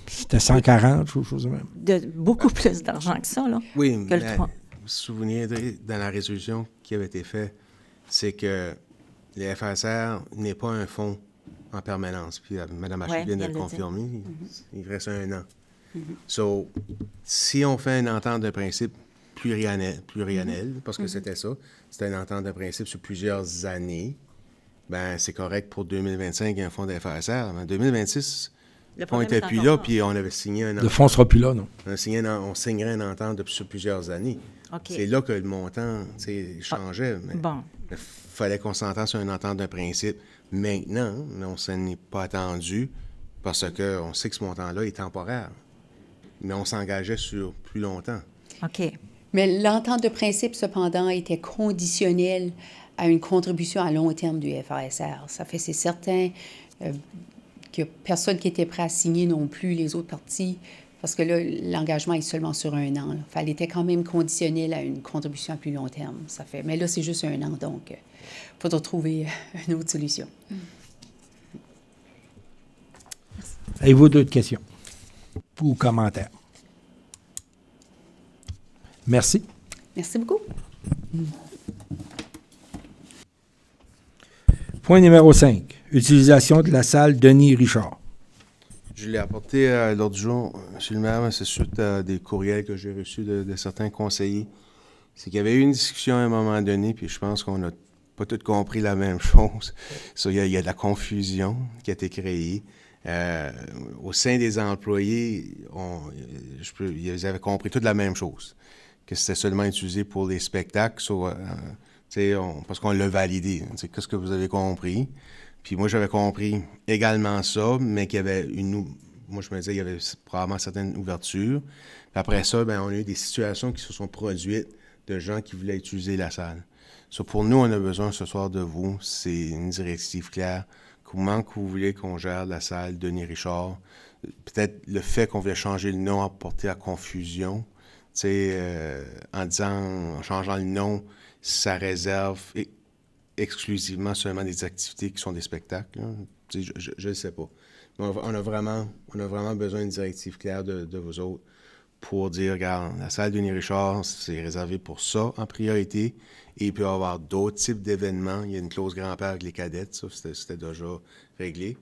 C'était 140, chose de même. De beaucoup plus d'argent que ça, là. Oui, que le mais 3. vous vous souvenez, dans la résolution qui avait été faite, c'est que le FSR n'est pas un fonds en permanence. Puis Mme Achille vient de le confirmer. Il reste 1 an. So, si on fait une entente de principe pluriannuelle, parce que c'était ça, c'était une entente de principe sur plusieurs années, ben c'est correct pour 2025, il y a un fonds de FSR. En 2026, Le on problème n'était est plus encore là, là. puis on avait signé Le fonds ne sera plus là, non? on signerait une entente sur plusieurs années. OK. C'est là que le montant changeait. Mais Bon. il fallait qu'on s'entende sur une entente de principe. Maintenant, on ne s'en est pas attendu parce qu'on sait que ce montant-là est temporaire. Mais on s'engageait sur plus longtemps. OK. Mais l'entente de principe, cependant, était conditionnelle à une contribution à long terme du FASR. Ça fait, c'est certain qu'il n'y a personne qui était prêt à signer non plus les autres parties, parce que là, l'engagement est seulement sur 1 an. Elle était quand même conditionnelle à une contribution à plus long terme. Ça fait, mais là, c'est juste 1 an, donc il faudra trouver une autre solution. Avez-vous d'autres questions ou commentaires? Merci. Merci beaucoup. Point numéro 5. Utilisation de la salle Denis Richard. Je l'ai apporté l'autre jour, M. le maire, mais c'est suite à des courriels que j'ai reçus de certains conseillers. C'est qu'il y avait eu une discussion à un moment donné, puis je pense qu'on n'a pas tous compris la même chose. Il y a de la confusion qui a été créée. Au sein des employés, ils avaient compris toute la même chose, que c'était seulement utilisé pour les spectacles, parce qu'on l'a validé. Qu'est-ce que vous avez compris? Puis moi, j'avais compris également ça, mais qu'il y avait moi, je me disais qu'il y avait probablement certaines ouvertures. Puis après ça, on a eu des situations qui se sont produites de gens qui voulaient utiliser la salle. Pour nous, on a besoin ce soir de vous. C'est une directive claire. Comment que vous voulez qu'on gère la salle Denis Richard? Peut-être le fait qu'on voulait changer le nom a porté à confusion. En changeant le nom, ça réserve exclusivement seulement des activités qui sont des spectacles. Je ne sais pas. Mais on a vraiment besoin d'une directive claire de vous autres pour dire, regarde, la salle Denis Richard, c'est réservé pour ça en priorité. Et il peut y avoir d'autres types d'événements. Il y a une clause grand-père avec les cadettes, ça, c'était déjà réglé.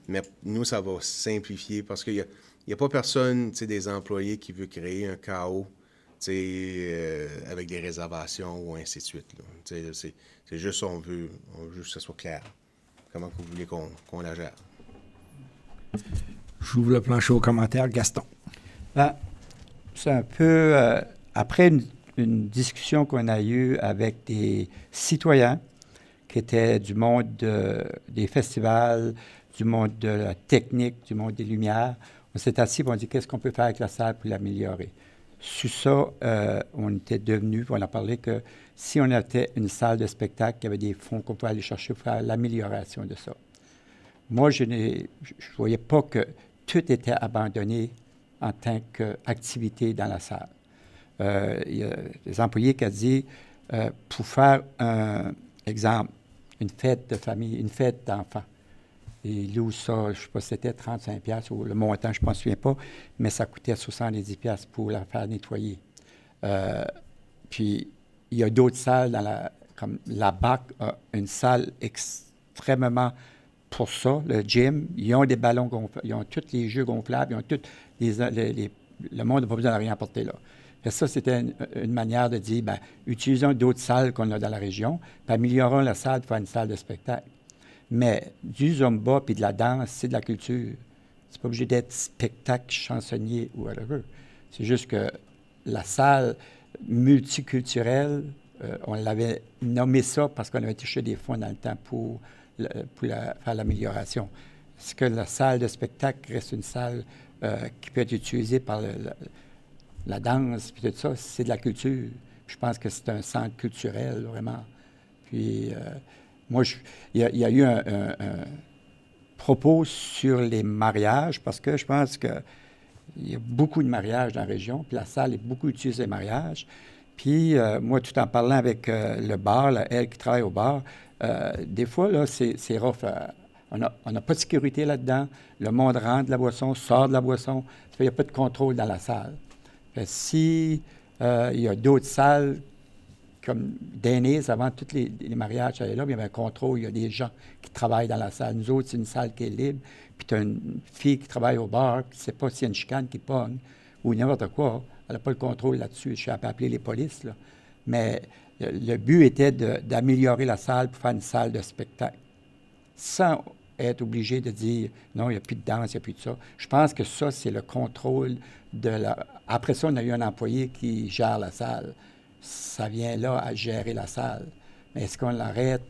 Mais nous, ça va simplifier parce qu'il n'y a pas personne, des employés qui veut créer un chaos avec des réservations ou ainsi de suite. C'est juste, on veut juste que ça soit clair. Comment vous voulez qu'on la gère? J'ouvre le plancher aux commentaires. Gaston. C'est un peu après une discussion qu'on a eue avec des citoyens qui étaient du monde des festivals, du monde de la technique, du monde des lumières. On s'est assis et on dit qu'est-ce qu'on peut faire avec la salle pour l'améliorer. Sur ça, on était devenus, on a parlé que si on avait une salle de spectacle, il y avait des fonds qu'on pouvait aller chercher pour faire l'amélioration de ça. Moi, je ne voyais pas que tout était abandonné en tant qu'activité dans la salle. Il y a des employés qui ont dit, pour faire un exemple, une fête de famille, une fête d'enfants, ils louent ça, je ne sais pas si c'était 35$ ou le montant, je ne m'en souviens pas, mais ça coûtait 70$ pour la faire nettoyer. Puis, il y a d'autres salles, comme la BAC a une salle extrêmement pour ça, le gym. Ils ont des ballons gonflables, ils ont tous les jeux gonflables, ils ont tous le monde n'a pas besoin de rien apporter là. Et ça, c'était une manière de dire, utilisons d'autres salles qu'on a dans la région, puis améliorons la salle pour faire une salle de spectacle. Mais du zumba puis de la danse, c'est de la culture. C'est pas obligé d'être spectacle, chansonnier ou whatever. C'est juste que la salle multiculturelle, on l'avait nommé ça parce qu'on avait touché des fonds dans le temps pour faire l'amélioration. Est-ce que la salle de spectacle reste une salle qui peut être utilisée par la danse puis tout ça? C'est de la culture. Je pense que c'est un centre culturel, vraiment. Puis... moi, il y a eu un propos sur les mariages, parce que je pense qu'il y a beaucoup de mariages dans la région, puis la salle est beaucoup utilisée les mariages. Puis moi, tout en parlant avec le bar, elle qui travaille au bar, des fois, là, c'est rough. On n'a pas de sécurité là-dedans. Le monde rentre de la boisson, sort de la boisson. Il n'y a pas de contrôle dans la salle. Si il y a d'autres salles, comme Denise, avant tous les mariages, il y avait un contrôle, il y a des gens qui travaillent dans la salle. Nous autres, c'est une salle qui est libre, puis tu as une fille qui travaille au bar, qui ne sait pas s'il y a une chicane qui pogne, ou n'importe quoi. Elle n'a pas le contrôle là-dessus. Je suis appelé les polices, là. Mais le but était d'améliorer la salle pour faire une salle de spectacle, sans être obligé de dire non, il n'y a plus de danse, il n'y a plus de ça. Je pense que ça, c'est le contrôle de la... Après ça, on a eu un employé qui gère la salle. Ça vient là à gérer la salle. Mais est-ce qu'on l'arrête,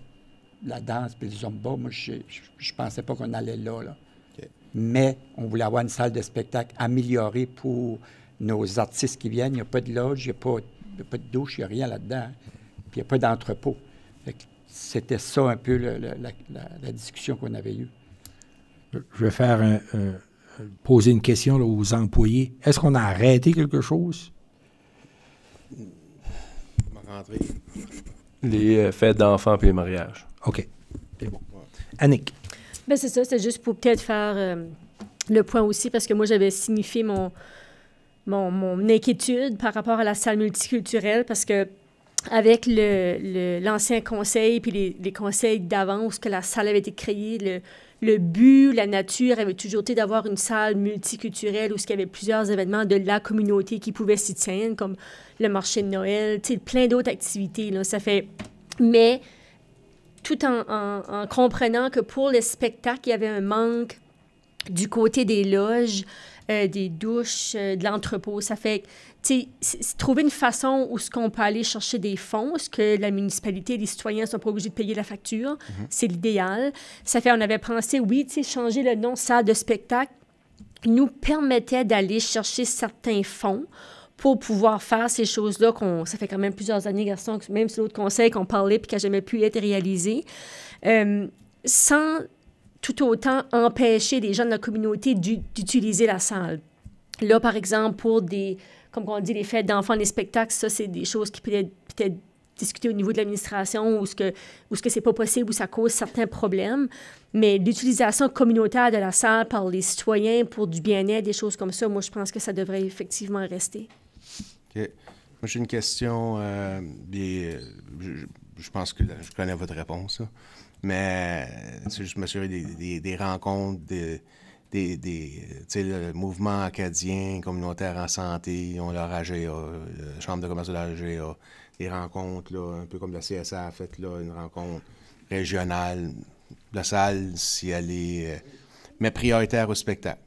la danse puis le zumba? Moi, je ne pensais pas qu'on allait là. Okay. Mais on voulait avoir une salle de spectacle améliorée pour nos artistes qui viennent. Il n'y a pas de loge, il n'y a pas de douche, il n'y a rien là-dedans. Puis il n'y a pas d'entrepôt. C'était ça un peu la discussion qu'on avait eue. Je vais faire poser une question là, aux employés. Est-ce qu'on a arrêté quelque chose? Les fêtes d'enfants et les mariages. OK. C'est bon. Annick. Bien, c'est ça. C'est juste pour peut-être faire le point aussi, parce que moi, j'avais signifié mon inquiétude par rapport à la salle multiculturelle, parce que avec l'ancien conseil puis les conseils d'avant où la salle avait été créée, le but, la nature avait toujours été d'avoir une salle multiculturelle où il y avait plusieurs événements de la communauté qui pouvaient s'y tenir, comme le marché de Noël, plein d'autres activités. Là, ça fait... Mais tout en comprenant que pour le spectacle, il y avait un manque du côté des loges, des douches, de l'entrepôt. Ça fait, tu sais, trouver une façon où ce qu'on peut aller chercher des fonds, ce que la municipalité et les citoyens ne sont pas obligés de payer la facture, c'est l'idéal. Ça fait, on avait pensé, oui, tu sais, changer le nom salle de spectacle nous permettait d'aller chercher certains fonds pour pouvoir faire ces choses-là. Ça fait quand même plusieurs années, Gaston, même sur l'autre conseil qu'on parlait et qui n'a jamais pu être réalisé, sans tout autant empêcher les gens de la communauté d'utiliser la salle. Là, par exemple, pour comme on dit, les fêtes d'enfants, les spectacles, ça, c'est des choses qui peuvent être discutées au niveau de l'administration ou ce que c'est pas possible ou ça cause certains problèmes. Mais l'utilisation communautaire de la salle par les citoyens pour du bien-être, des choses comme ça, moi, je pense que ça devrait effectivement rester. OK. Moi, j'ai une question. Je pense que je connais votre réponse, là. Mais c'est juste m'assurer des rencontres, le mouvement acadien, communautaire en santé, ils ont leur AGA, la Chambre de commerce de la AGA, des rencontres, là, un peu comme la CSA a fait, là, une rencontre régionale. La salle, si elle est... mais prioritaire au spectacle.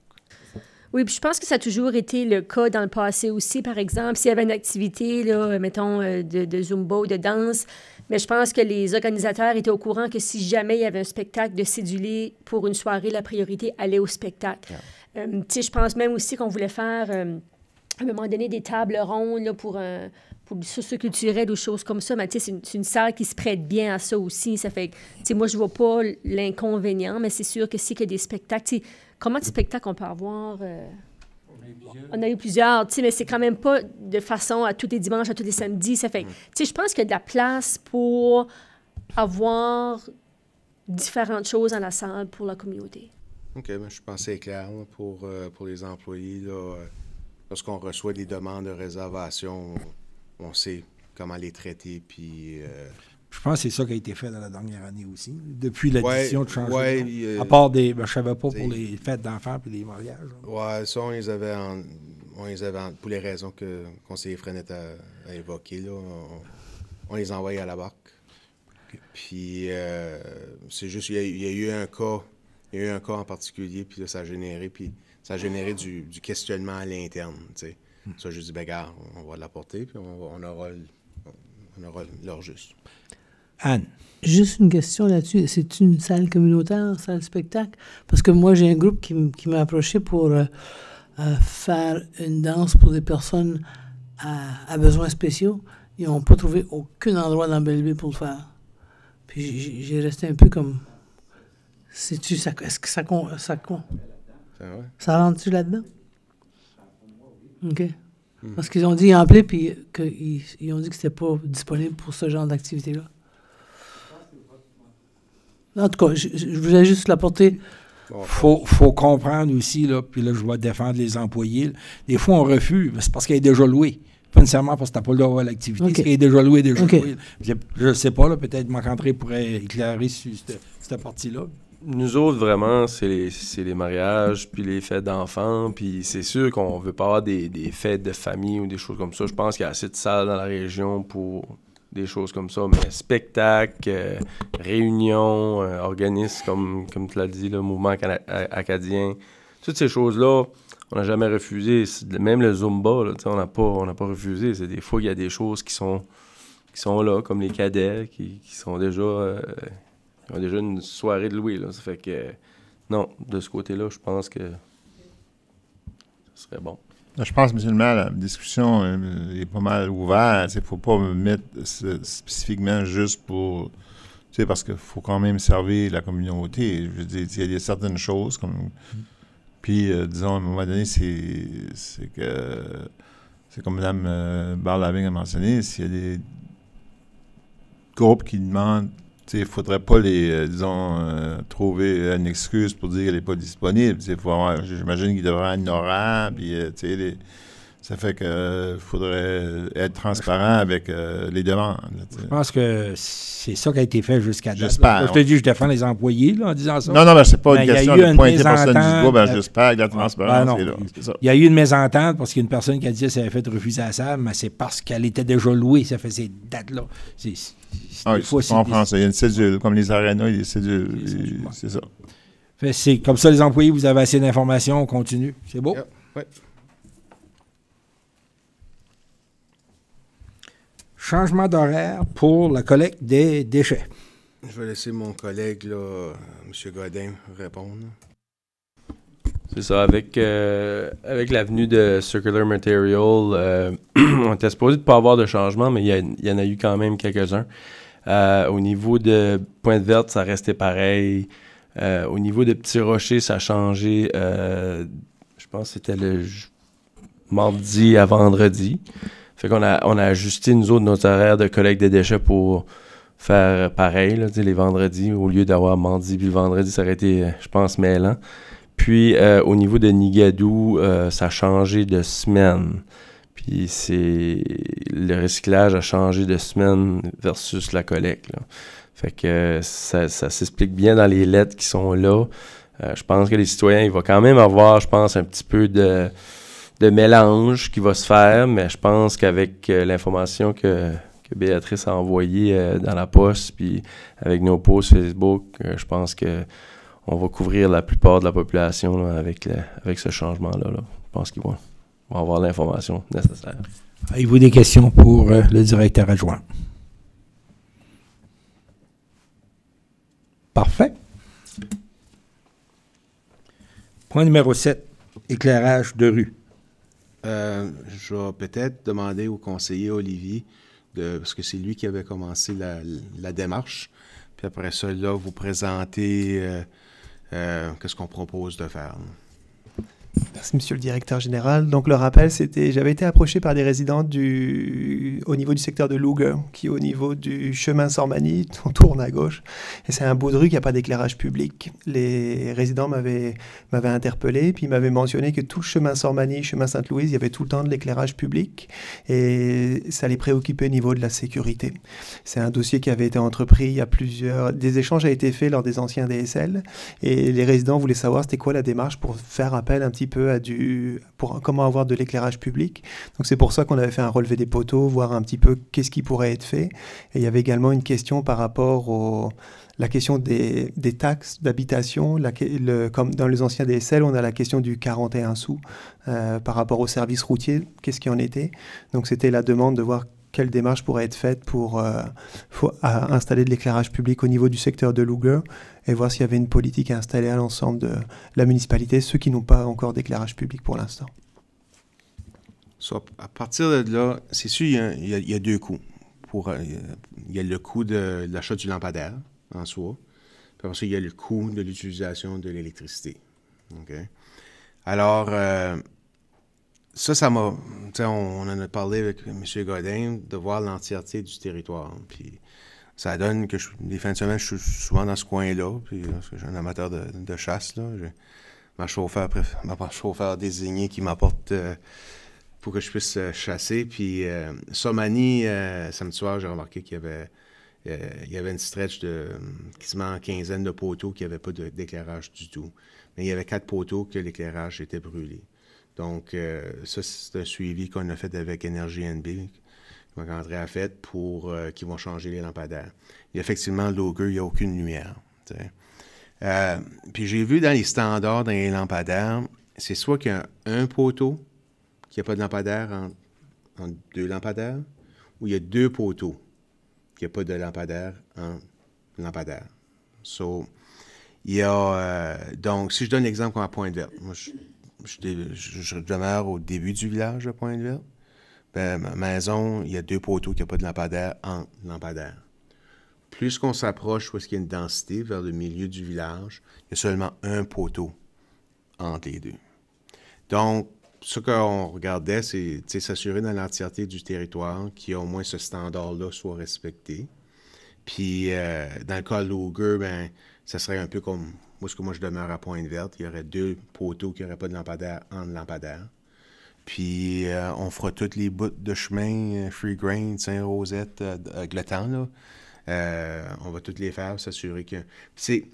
Oui, puis je pense que ça a toujours été le cas dans le passé aussi. Par exemple, s'il y avait une activité, là, mettons, de Zumba ou de danse, mais je pense que les organisateurs étaient au courant que si jamais il y avait un spectacle de cédulé pour une soirée, la priorité allait au spectacle. Yeah. Tu sais, je pense même aussi qu'on voulait faire, à un moment donné, des tables rondes là, pour du socio-culturel ou choses comme ça. Mais tu sais, c'est une salle qui se prête bien à ça aussi. Ça fait, tu sais, moi, je vois pas l'inconvénient, mais c'est sûr que si que des spectacles, tu sais, combien de spectacles on peut avoir? On a eu plusieurs, tu sais, mais c'est quand même pas de façon à tous les dimanches, à tous les samedis. Ça fait, tu sais, je pense qu'il y a de la place pour avoir différentes choses dans la salle pour la communauté. OK, bien, je pense que c'est clair là, pour les employés. Là, lorsqu'on reçoit des demandes de réservation, on sait comment les traiter, puis... Je pense que c'est ça qui a été fait dans la dernière année aussi, depuis la décision de changer. Ouais, à part des... Ben, je savais pas pour les fêtes d'enfants et les mariages. Oui, ça, on les avait pour les raisons que le conseiller Frenette a évoquées, là, on les envoyait à la barque. Okay. Puis, c'est juste, il y a eu un cas en particulier, puis là, ça a généré du questionnement à l'interne, tu sais. Ça, je dis, ben, gars, on va l'apporter, puis on aura l'heure juste. Anne. Juste une question là-dessus. C'est une salle communautaire, salle spectacle? Parce que moi, j'ai un groupe qui m'a approché pour faire une danse pour des personnes à besoins spéciaux. Ils n'ont pas trouvé aucun endroit dans Belleville pour le faire. Puis j'ai resté un peu comme... Est-ce que ça rentre-tu là-dedans? OK. Parce qu'ils ont dit en appelé, puis ils ont dit que c'était pas disponible pour ce genre d'activité-là. En tout cas, je voulais juste l'apporter. Faut comprendre aussi, là, puis là, je vais défendre les employés. Là. Des fois, on refuse, mais c'est parce qu'elle est déjà louée. Pas nécessairement parce que tu n'as pas le droit d'avoir l'activité, c'est qu'elle est déjà louée, louée. Je ne sais pas, là, peut-être Marc-André pourrait éclairer sur cette partie-là. Nous autres, vraiment, c'est les mariages, puis les fêtes d'enfants, puis c'est sûr qu'on veut pas avoir des fêtes de famille ou des choses comme ça. Je pense qu'il y a assez de salles dans la région pour des choses comme ça. Mais spectacles, réunions, organismes comme tu l'as dit, le mouvement acadien, toutes ces choses-là, on n'a jamais refusé. Même le Zumba, là, on n'a pas refusé. C'est des fois, il y a des choses qui sont là, comme les cadets, qui sont déjà... ils ont déjà une soirée de louer. Là. Ça fait que, non, de ce côté-là, je pense que ce serait bon. Je pense, M. le maire, la discussion est pas mal ouverte. Il ne faut pas me mettre spécifiquement juste pour... Tu sais, parce qu'il faut quand même servir la communauté. Je veux dire, il y a certaines choses comme... Puis, disons, à un moment donné, c'est comme Mme Barlaving a mentionné, s'il y a des groupes qui demandent, tu sais, il ne faudrait pas trouver une excuse pour dire qu'elle n'est pas disponible. J'imagine qu'il devrait avoir une horaire, puis, tu sais, ça fait qu'il faudrait être transparent avec les demandes. Là, je pense que c'est ça qui a été fait jusqu'à date. J'espère. Je te dis, je défends les employés là, en disant ça. Non, mais c'est pas une question de pointer personne du doigt. J'espère que la transparence est là. Il y a eu une mésentente parce qu'il y a une personne qui a dit qu'elle s'avait fait refuser à ça, mais c'est parce qu'elle était déjà louée. Ça fait ces dates-là. Je comprends ça. Il y a une cédule. Comme les arénas, il y a des cédules. C'est ça. C'est comme ça, les employés, vous avez assez d'informations. On continue. C'est beau? Oui. Changement d'horaire pour la collecte des déchets. Je vais laisser mon collègue, là, M. Godin, répondre. C'est ça. Avec l'avenue de Circular Material, on était supposé de ne pas avoir de changement, mais il y en a eu quand même quelques-uns. Au niveau de Pointe Verte, ça restait pareil. Au niveau de Petit Rocher, ça a changé. Je pense que c'était le mardi à vendredi. Fait qu'on on a ajusté, nous autres, notre horaire de collecte des déchets pour faire pareil, là, les vendredis. Au lieu d'avoir mardi puis le vendredi, ça aurait été, je pense, mêlant. Puis, au niveau de Nigadou, ça a changé de semaine. Puis, le recyclage a changé de semaine versus la collecte, là. Fait que ça s'explique bien dans les lettres qui sont là. Je pense que les citoyens, il va quand même avoir, je pense, un petit peu de mélange qui va se faire, mais je pense qu'avec l'information que Béatrice a envoyée dans la poste, puis avec nos posts Facebook, je pense qu'on va couvrir la plupart de la population là, avec ce changement-là. Là. Je pense qu'ils vont avoir l'information nécessaire. Avez-vous des questions pour le directeur adjoint? Parfait. Point numéro 7, éclairage de rue. Je vais peut-être demander au conseiller Olivier, parce que c'est lui qui avait commencé la démarche. Puis après ça, là, vous présenter qu'est-ce qu'on propose de faire. Merci, Monsieur le Directeur Général. Donc, le rappel, j'avais été approché par des résidents au niveau du secteur de Luger, qui est au niveau du chemin Sormani, on tourne à gauche, et c'est un bout de rue qui n'a pas d'éclairage public. Les résidents m'avaient interpellé, puis ils m'avaient mentionné que tout le chemin Sormani, chemin Sainte-Louise, il y avait tout le temps de l'éclairage public, et ça les préoccupait au niveau de la sécurité. C'est un dossier qui avait été entrepris, il y a des échanges ont été faits lors des anciens DSL, et les résidents voulaient savoir c'était quoi la démarche pour faire appel un petit peu pour comment avoir de l'éclairage public. Donc c'est pour ça qu'on avait fait un relevé des poteaux, voir un petit peu qu'est-ce qui pourrait être fait. Et il y avait également une question par rapport la question des taxes d'habitation. Comme dans les anciens DSL, on a la question du 41 sous par rapport aux services routiers, qu'est-ce qui en était. Donc c'était la demande de voir quelle démarche pourrait être faite pour installer de l'éclairage public au niveau du secteur de Luger et voir s'il y avait une politique à installer à l'ensemble de la municipalité, ceux qui n'ont pas encore d'éclairage public pour l'instant. À partir de là, c'est sûr, il y a deux coûts. Il y a le coût de l'achat du lampadaire en soi, puis après ça, il y a le coût de l'utilisation de l'électricité. Okay? Alors, ça m'a... On en a parlé avec M. Godin, de voir l'entièreté du territoire. Puis ça donne que les fins de semaine, je suis souvent dans ce coin-là. Puis je suis un amateur de chasse. Là. J'ai ma chauffeur désigné qui m'apporte pour que je puisse chasser. Puis Sormani, samedi soir, j'ai remarqué qu'il y avait une stretch de quasiment une quinzaine de poteaux qui n'avaient pas d'éclairage du tout. Mais il y avait 4 poteaux que l'éclairage était brûlé. Donc, ça, c'est un suivi qu'on a fait avec Énergie NB, Donc, André a fait pour qui vont changer les lampadaires. Et effectivement, Luger, il n'y a aucune lumière. Puis j'ai vu dans les standards, dans les lampadaires, c'est soit qu'il y a un poteau, qu'il n'y a pas de lampadaire entre deux lampadaires, ou il y a deux poteaux, qu'il n'y a pas de lampadaire en lampadaire. So, il y a... donc, si je donne l'exemple comme à Pointe-Verte, moi, je demeure au début du village de Pointe-Verte. Ben, ma maison, il y a deux poteaux qui n'ont pas de lampadaire en lampadaire. Plus qu'on s'approche où est-ce qu'il y a une densité vers le milieu du village, il y a seulement un poteau entre les deux. Donc, ce qu'on regardait, c'est s'assurer dans l'entièreté du territoire qu'il y a au moins ce standard-là soit respecté. Puis, dans le cas de Luger, ben, ça serait un peu comme où est-ce que moi je demeure à Pointe-Verte. Il y aurait deux poteaux qui n'auraient pas de lampadaire en lampadaire. Puis, on fera toutes les bouts de chemin, Free Grain, Saint-Rosette, avec le temps, là. On va toutes les faire, s'assurer que... C'est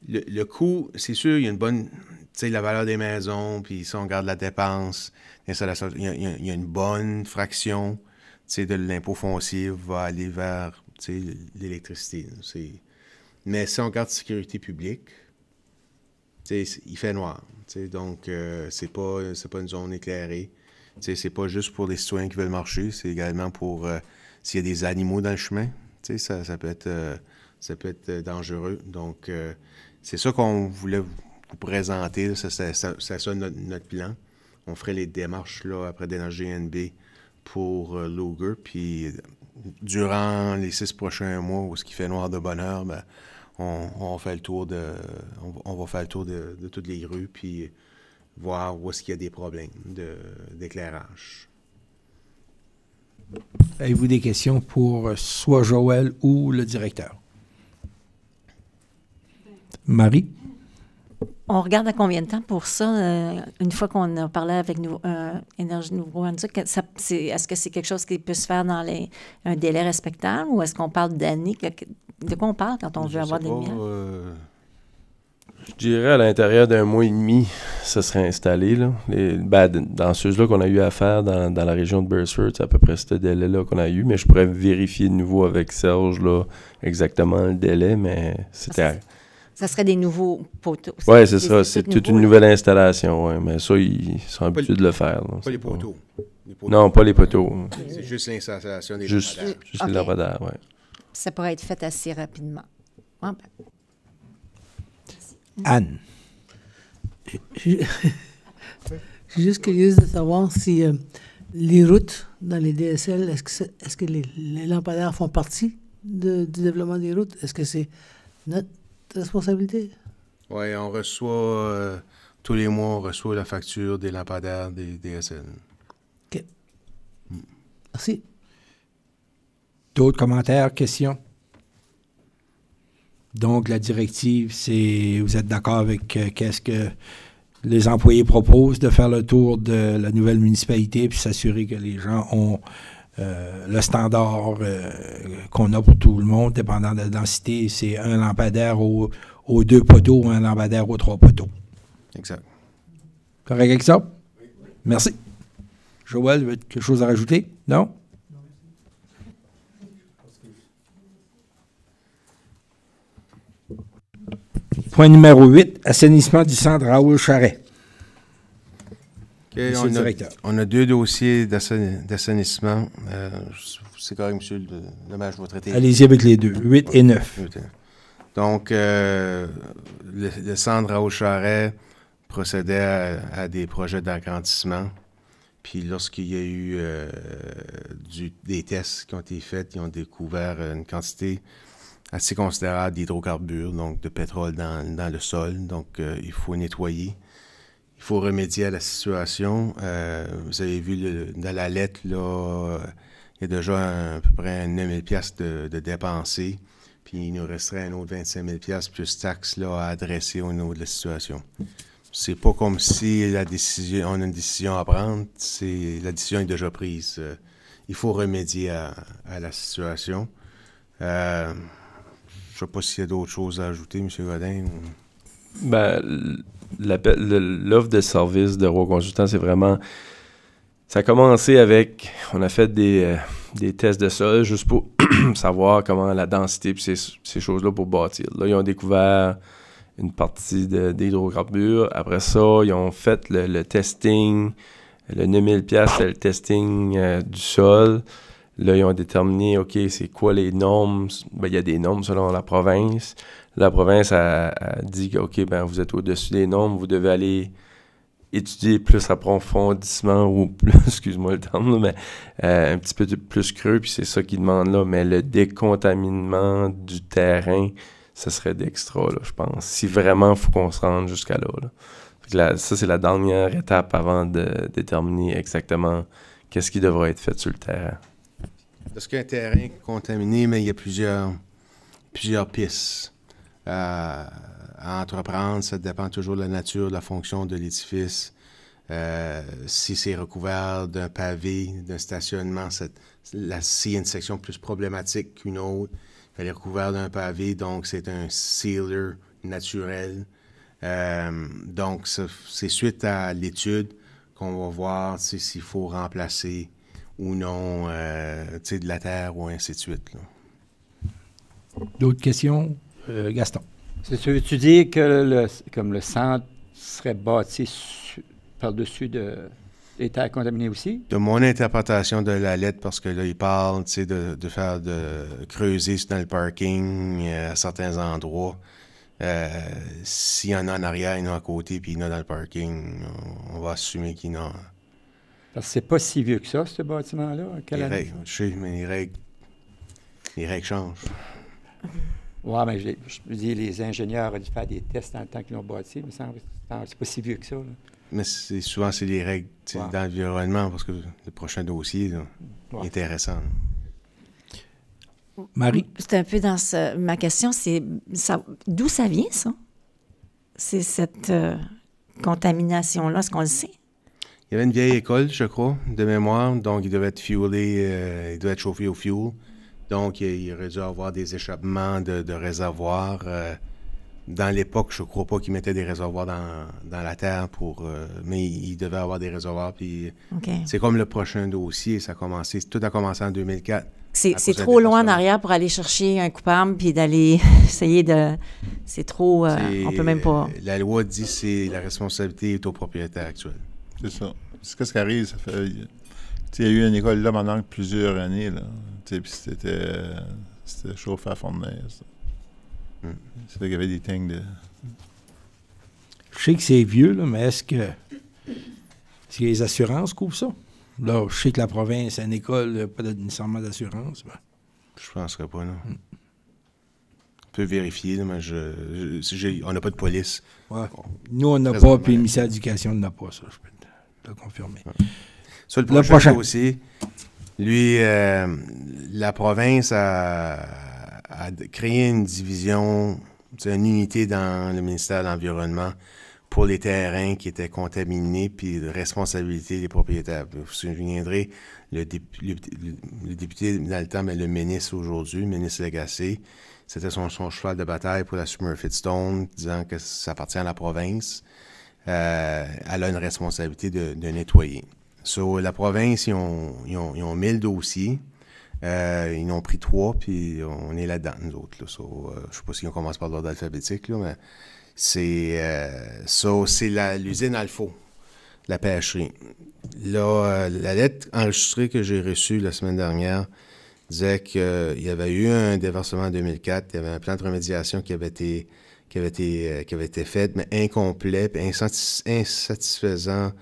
le coût, c'est sûr, il y a une bonne... Tu sais, la valeur des maisons, puis si on regarde la dépense, il y a une bonne fraction, tu sais, de l'impôt foncier va aller vers, tu sais, l'électricité. Mais si on regarde sécurité publique, tu sais, il fait noir. Tu sais, donc, c'est pas une zone éclairée. Tu sais, c'est pas juste pour les citoyens qui veulent marcher, c'est également pour s'il y a des animaux dans le chemin. Tu sais, ça peut être dangereux. Donc, c'est ça qu'on voulait vous présenter. C'est ça notre plan. On ferait les démarches là, après d'NRGNB pour Luger. Puis, durant les 6 prochains mois où ce qui fait noir de bonheur, ben, on va faire le tour de toutes les rues, puis voir où est-ce qu'il y a des problèmes d'éclairage. Avez-vous des questions pour soit Joël ou le directeur? Marie? On regarde à combien de temps pour ça? Une fois qu'on a parlé avec Énergie Nouveau-Brunswick, est-ce que c'est quelque chose qui peut se faire dans un délai respectable ou est-ce qu'on parle d'années? De quoi on parle quand on veut avoir des lumières? Je dirais à l'intérieur d'un mois et demi, ça serait installé. Là. Dans ceux-là qu'on a eu à faire dans la région de Beresford, c'est à peu près ce délai-là qu'on a eu, mais je pourrais vérifier de nouveau avec Serge là, exactement le délai, mais c'était... Ça serait des nouveaux poteaux. Oui, c'est ça. C'est toute une nouvelle installation. Ouais. Mais ça, ils sont habitués de le faire. Là. Pas les poteaux. Non, pas les poteaux. C'est juste l'installation des lampadaires. Juste les lampadaires, oui. Ça pourrait être fait assez rapidement. Ah, ben. Anne. Je suis juste curieuse de savoir si les routes dans les DSL, est-ce que les lampadaires font partie du développement des routes? Est-ce que c'est notre responsabilité? Oui, on reçoit, tous les mois, on reçoit la facture des lampadaires des DSL. OK. Merci. D'autres commentaires, questions? Donc, la directive, c'est, vous êtes d'accord avec qu'est-ce que les employés proposent, de faire le tour de la nouvelle municipalité puis s'assurer que les gens ont le standard qu'on a pour tout le monde, dépendant de la densité, c'est un lampadaire aux 2 poteaux ou un lampadaire aux 3 poteaux. Exact. Correct avec ça? Oui. Merci. Joël, vous avez quelque chose à rajouter? Non? Point numéro 8, assainissement du centre Raoul Charret. Okay, on a 2 dossiers d'assainissement. C'est correct, monsieur le maire, je vais traiter. Allez-y avec les 2, 8 et 9. Donc, le centre Raoul Charret procédait à des projets d'agrandissement. Puis lorsqu'il y a eu des tests qui ont été faits, ils ont découvert une quantité assez considérable d'hydrocarbures, donc de pétrole dans le sol. Donc, il faut nettoyer. Il faut remédier à la situation. Vous avez vu dans la lettre, là, il y a déjà à peu près 9 000 $ de dépensés. Puis il nous resterait un autre 25 000 $ plus taxes là, à adresser au niveau de la situation. C'est pas comme si on a une décision à prendre. La décision est déjà prise. Il faut remédier à la situation. Je ne sais pas s'il y a d'autres choses à ajouter, M. Godin. Ben, l'offre de service de Roi Consultant, c'est vraiment... Ça a commencé avec... On a fait des tests de sol juste pour savoir comment la densité et ces choses-là pour bâtir. Là, ils ont découvert une partie d'hydrocarbures. Après ça, ils ont fait le testing. Le 9000$, c'est le testing du sol. Là, ils ont déterminé, OK, c'est quoi les normes? Ben, il y a des normes selon la province. La province a dit, OK, ben, vous êtes au-dessus des normes, vous devez aller étudier plus approfondissement ou plus, excuse-moi le terme, là, mais un petit peu plus creux, puis c'est ça qu'ils demandent là. Mais le décontaminement du terrain, ce serait d'extra, là, je pense. Si vraiment il faut qu'on se rende jusqu'à là. Ça, c'est la dernière étape avant de déterminer exactement qu'est-ce qui devra être fait sur le terrain. Parce qu'un terrain contaminé, mais il y a plusieurs pistes à entreprendre. Ça dépend toujours de la nature, de la fonction de l'édifice. Si c'est recouvert d'un pavé, d'un stationnement, s'il y a une section plus problématique qu'une autre, elle est recouverte d'un pavé, donc c'est un sealer naturel. Donc, c'est suite à l'étude qu'on va voir s'il faut remplacer ou non de la terre ou ainsi de suite. Là. D'autres questions? Gaston. Tu dis que le centre serait bâti par-dessus des terres contaminées aussi? De mon interprétation de la lettre, parce que là, il parle de creuser dans le parking à certains endroits. S'il y en a en arrière, il y en a à côté, puis il y en a dans le parking, on va assumer qu'il y en a. Parce que c'est pas si vieux que ça, ce bâtiment-là. Les règles, je sais, mais les règles changent. Oui, mais je dis, les ingénieurs ont dû faire des tests dans le temps qu'ils l'ont bâti, mais c'est pas si vieux que ça. Là. Mais souvent, c'est des règles d'environnement, parce que le prochain dossier est intéressant. Marie? C'est un peu dans ma question, c'est d'où ça vient, ça? C'est cette contamination-là, est-ce qu'on le sait? Il y avait une vieille école, je crois, de mémoire, donc il devait être fuelé, il devait être chauffé au fuel. Donc, il aurait dû avoir des échappements de réservoirs. Dans l'époque, je ne crois pas qu'ils mettaient des réservoirs dans la terre, mais il devait avoir des réservoirs. Puis c'est comme le prochain dossier, tout a commencé en 2004. C'est trop loin en arrière pour aller chercher un coupable puis d'aller essayer de... C'est trop... on peut même pas... La loi dit que la responsabilité est au propriétaire actuel. C'est ça. C'est ce qui arrive, ça fait... Il y a eu une école là pendant plusieurs années, là. Puis c'était chauffé à fond de neige. C'est vrai qu'il y avait des tanks de... Je sais que c'est vieux, là, mais est-ce que les assurances couvrent ça? Là, je sais que la province a une école, pas nécessairement d'assurance. Ben. Je ne penserais pas, non. On peut vérifier, là, mais on n'a pas de police. Ouais. Nous, on n'a pas, puis le ministère de l'Éducation n'a pas, ça, je peux te le confirmer. Ouais. Sur le prochain aussi, lui, la province a créé une division, une unité dans le ministère de l'Environnement pour les terrains qui étaient contaminés, puis de responsabilité des propriétaires. Vous vous souviendrez, le député dans le temps, mais le ministre aujourd'hui, le ministre Lagacé, c'était son cheval de bataille pour la Smurfit-Stone, disant que ça appartient à la province. Elle a une responsabilité de nettoyer. So, la province, ils ont 1000 dossiers. Ils en ont pris 3, puis on est là-dedans, nous autres. Là. So, je ne sais pas si on commence par l'ordre alphabétique, là, mais c'est l'usine Alpho, la pêcherie. Là, la lettre enregistrée que j'ai reçue la semaine dernière disait qu'il y avait eu un déversement en 2004, il y avait un plan de remédiation qui avait été fait, mais incomplet, puis insatisfaisant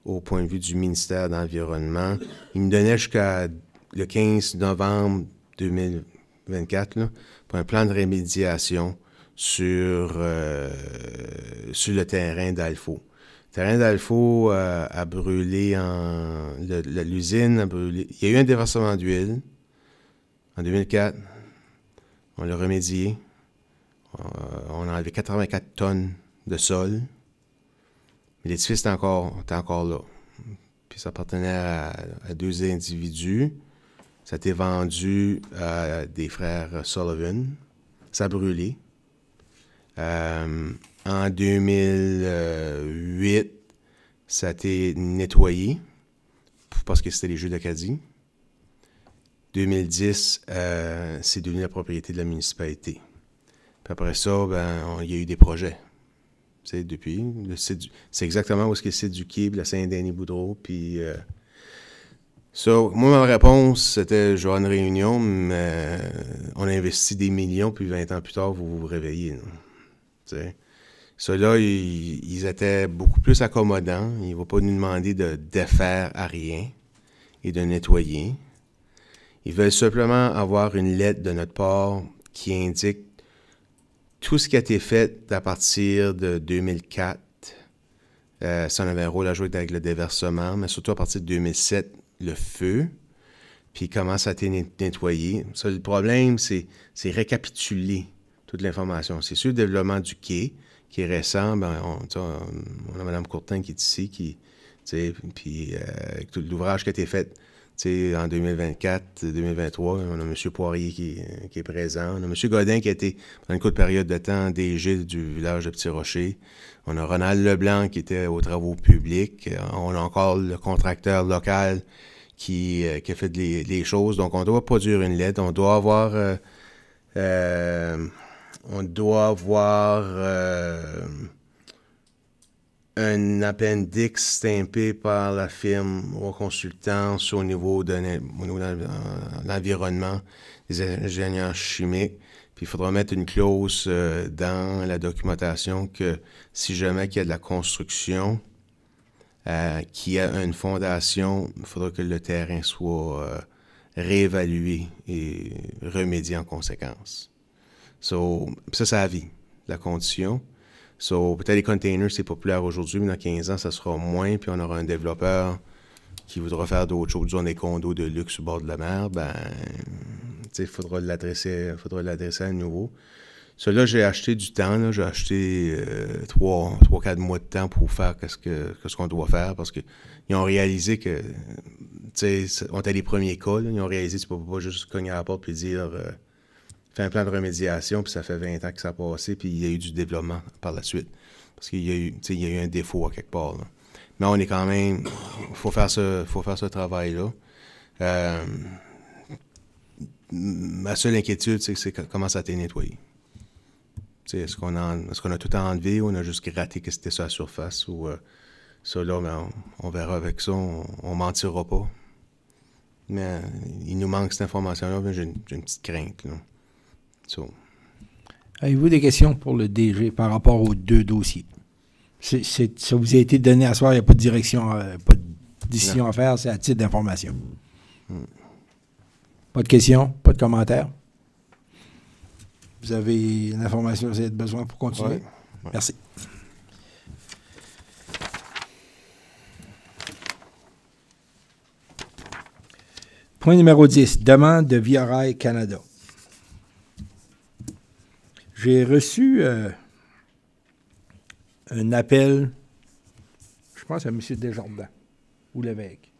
au point de vue du ministère de l'Environnement. Il me donnait jusqu'à le 15 novembre 2024 là, pour un plan de remédiation sur le terrain d'Alpho. Le terrain d'Alpho a brûlé l'usine a brûlé. Il y a eu un déversement d'huile en 2004. On l'a remédié. On a enlevé 84 tonnes de sol. Mais l'édifice était encore là. Puis ça appartenait à 2 individus. Ça a été vendu à des frères Sullivan. Ça a brûlé. En 2008, ça a été nettoyé parce que c'était les Jeux d'Acadie. 2010, c'est devenu la propriété de la municipalité. Puis après ça, il y a eu des projets. Tu sais, depuis, c'est exactement où est-ce que c'est du quai, la Saint-Denis-Boudreau, puis... moi, ma réponse, c'était, je vais à une réunion, mais on a investi des millions, puis 20 ans plus tard, vous vous réveillez. Tu sais. Ceux-là, ils étaient beaucoup plus accommodants. Ils ne vont pas nous demander de défaire à rien et de nettoyer. Ils veulent simplement avoir une lettre de notre part qui indique tout ce qui a été fait à partir de 2004. Ça, on avait un rôle à jouer avec le déversement, mais surtout à partir de 2007, le feu, puis comment ça a été nettoyé. Ça, le problème, c'est récapituler toute l'information. C'est sûr, le développement du quai, qui est récent, on a Mme Courtin qui est ici, puis avec tout l'ouvrage qui a été fait en 2024, 2023, on a M. Poirier qui est présent, on a M. Godin qui a été, pendant une courte période de temps, DG du village de Petit-Rocher. On a Ronald Leblanc qui était aux travaux publics. On a encore le contracteur local qui a fait les choses. Donc, on doit produire une lettre. On doit avoir un appendix stampé par la firme ou consultant au niveau de l'environnement des ingénieurs chimiques. Puis il faudra mettre une clause dans la documentation que si jamais il y a de la construction qui a une fondation, il faudra que le terrain soit réévalué et remédié en conséquence. Ça a vie, la condition. Peut-être les containers, c'est populaire aujourd'hui, mais dans 15 ans, ça sera moins, puis on aura un développeur qui voudra faire d'autres choses, disons des condos de luxe au bord de la mer, il faudra l'adresser à nouveau. Là, j'ai acheté du temps, là, j'ai acheté 3-4 mois de temps pour faire ce qu'on doit faire, parce qu'ils ont réalisé que, on était les premiers cas, là, ils ont réalisé que tu ne peux pas juste cogner à la porte et dire fais un plan de remédiation, puis ça fait 20 ans que ça a passé, puis il y a eu du développement par la suite. Parce qu'il y a eu un défaut à quelque part. Là. Mais on est quand même... Il faut faire ce travail-là. Ma seule inquiétude, c'est comment ça a été nettoyé. Est-ce qu'on a tout enlevé ou on a juste gratté que c'était sur la surface? Ou ça, là, on verra avec ça. On mentira pas. Mais il nous manque cette information-là, mais j'ai une petite crainte, là. Avez-vous des questions pour le DG par rapport aux deux dossiers? Ça vous a été donné à soir, il n'y a pas de direction, pas de décision à faire, c'est à titre d'information. Pas de questions, pas de commentaires? Vous avez l'information que vous avez besoin pour continuer? Ouais. Merci. Point numéro 10, demande de Via Rail Canada. J'ai reçu un appel, je pense à M. Desjardins, ou l'évêque.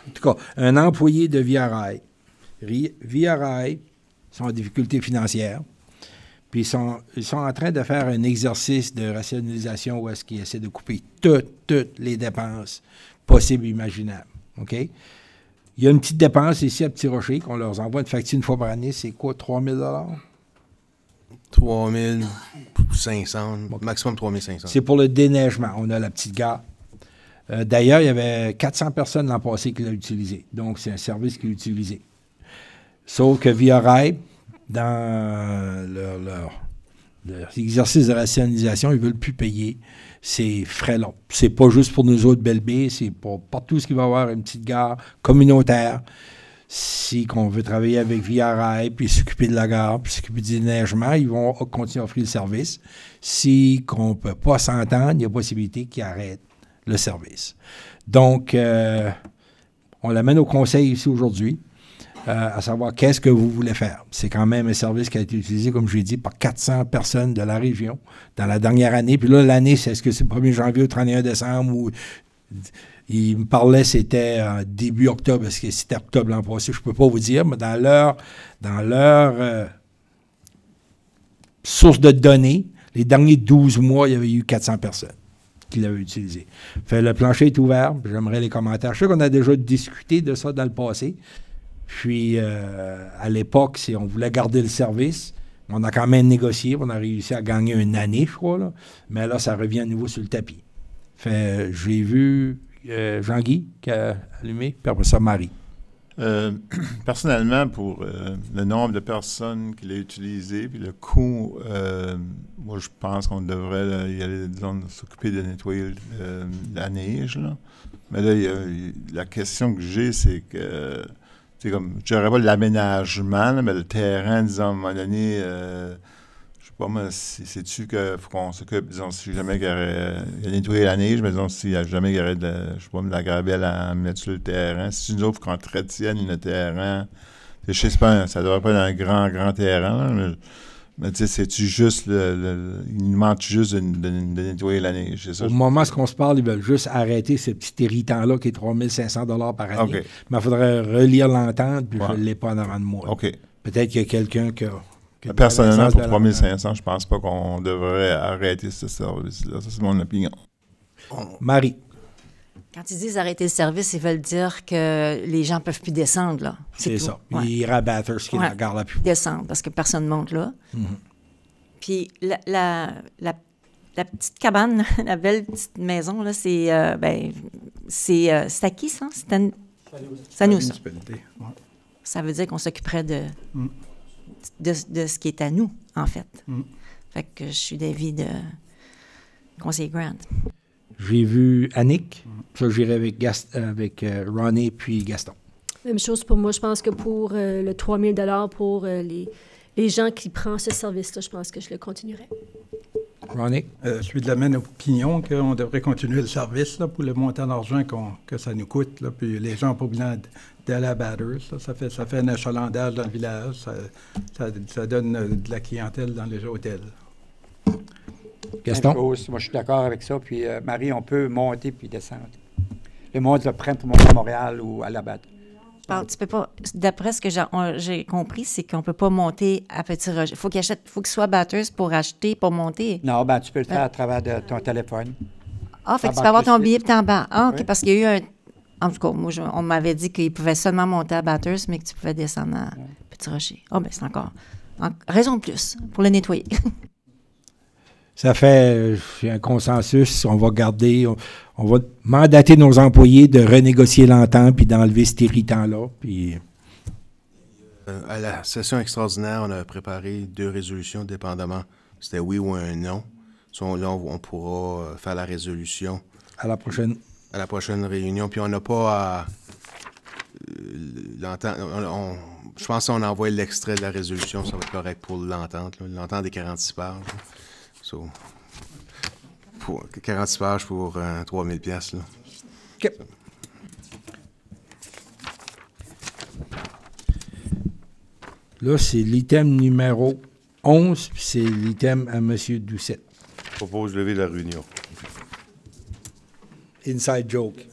En tout cas, un employé de Via Rail. Via Rail sont en difficulté financière, puis ils sont en train de faire un exercice de rationalisation où est-ce qu'ils essaient de couper toutes les dépenses possibles et imaginables. OK? Il y a une petite dépense ici à Petit Rocher qu'on leur envoie une facture une fois par année. C'est quoi, 3 000 3 500, maximum 3 500. C'est pour le déneigement. On a la petite gare. D'ailleurs, il y avait 400 personnes l'an passé qui l'ont utilisé. Donc, c'est un service qui est utilisé. Sauf que Via Rail, dans leur exercice de rationalisation, ils ne veulent plus payer ces frais-là. C'est pas juste pour nous autres Belle-Baie, c'est pour partout ce qui va y avoir une petite gare communautaire. Si qu'on veut travailler avec Via Rail, puis s'occuper de la gare, puis s'occuper du déneigement, ils vont continuer à offrir le service. Si qu'on ne peut pas s'entendre, il y a possibilité qu'ils arrêtent le service. Donc, on l'amène au conseil ici aujourd'hui, à savoir qu'est-ce que vous voulez faire. C'est quand même un service qui a été utilisé, comme je l'ai dit, par 400 personnes de la région dans la dernière année. Puis là, l'année, est-ce que c'est le 1er janvier au 31 décembre ou... Il me parlait, c'était début octobre, parce que c'était octobre l'an passé, je ne peux pas vous dire, mais dans leur source de données, les derniers 12 mois, il y avait eu 400 personnes qui l'avaient utilisé. Fait, le plancher est ouvert, j'aimerais les commentaires. Je sais qu'on a déjà discuté de ça dans le passé. Puis, à l'époque, on voulait garder le service. On a quand même négocié. On a réussi à gagner une année, je crois. Là. Mais là, ça revient à nouveau sur le tapis. Fait, j'ai vu Jean-Guy qui a allumé, puis après ça, Marie. Personnellement, pour le nombre de personnes qui l'ont utilisé, puis le coût, moi, je pense qu'on devrait y aller, disons, s'occuper de nettoyer la neige. Là. Mais là, la question que j'ai, c'est que, c'est comme, je dirais pas l'aménagement, là, mais le terrain, disons, à un moment donné, je sais pas, moi, sais-tu qu'il faut qu'on s'occupe, disons, si jamais il y a nettoyé la neige, mais disons, s'il n'y a jamais il y aurait de la gravelle à mettre sur le terrain, si nous autres, qu'on entretienne le terrain, je sais pas, ça devrait pas être un grand terrain, là, mais tu sais, c'est-tu juste il nous manque juste de nettoyer la neige, c'est ça? Au moment où on se parle, ils veulent juste arrêter ce petit irritant-là qui est 3 500 $ par année. Okay. Mais il faudrait relire l'entente, puis je ne l'ai pas en avant de moi. OK. Peut-être qu'il y a quelqu'un qui a... Personnellement, pour 3 500, je pense pas qu'on devrait arrêter ce service-là. Ça, c'est mon opinion. Marie. Quand ils disent arrêter le service, ils veulent dire que les gens ne peuvent plus descendre, là. C'est tout. ça. Ouais. Ils rabattent ce qui est la gare la plus. Descendre, parce que personne ne monte là. Mm-hmm. Puis la petite cabane, la belle petite maison, là, c'est à qui, ça? C'est à nous, ça. Ouais. Ça veut dire qu'on s'occuperait de ce qui est à nous, en fait. Fait que je suis d'avis de conseiller Grant. J'ai vu Annick. Ça, j'irai avec Ronnie puis Gaston. Même chose pour moi. Je pense que pour le 3 000 $ pour les gens qui prennent ce service-là, je pense que je le continuerai. Ronnie? Je suis de la même opinion qu'on devrait continuer le service là, pour le montant d'argent que ça nous coûte. Là, puis les gens n'ont pas besoin d'aller à Bathurst. Ça fait un achalandage dans le village. Ça donne de la clientèle dans les hôtels. Gaston? Moi, je suis d'accord avec ça. Puis, Marie, on peut monter puis descendre. Le monde le prend pour monter à Montréal ou à la Batte. Tu peux pas. D'après ce que j'ai compris, c'est qu'on ne peut pas monter à Petit-Roger. Faut qu'il soit batteuse pour acheter, pour monter. Non, ben tu peux le faire à travers de ton téléphone. Ah, fait que tu peux avoir ton billet et t'es en bas. Ah, OK, oui. parce qu'il y a eu un. En tout cas, moi, on m'avait dit qu'il pouvait seulement monter à Bathurst, mais que tu pouvais descendre à Petit-Rocher. Ah, bien, c'est encore. Raison de plus pour le nettoyer. Ça fait un consensus. On va garder, on va mandater nos employés de renégocier l'entente puis d'enlever cet irritant-là. Puis... À la session extraordinaire, on a préparé 2 résolutions dépendamment. C'était oui ou un non. Là, on pourra faire la résolution. À la prochaine. À la prochaine réunion. Puis on n'a pas à... l'entente. Je pense qu'on envoie l'extrait de la résolution. Ça va être correct pour l'entente. L'entente des 46 pages. So, 46 pages pour 3 000 $. Là. OK. Là, c'est l'item numéro 11, puis c'est l'item à M. Doucette. Je propose de lever la réunion. Inside joke.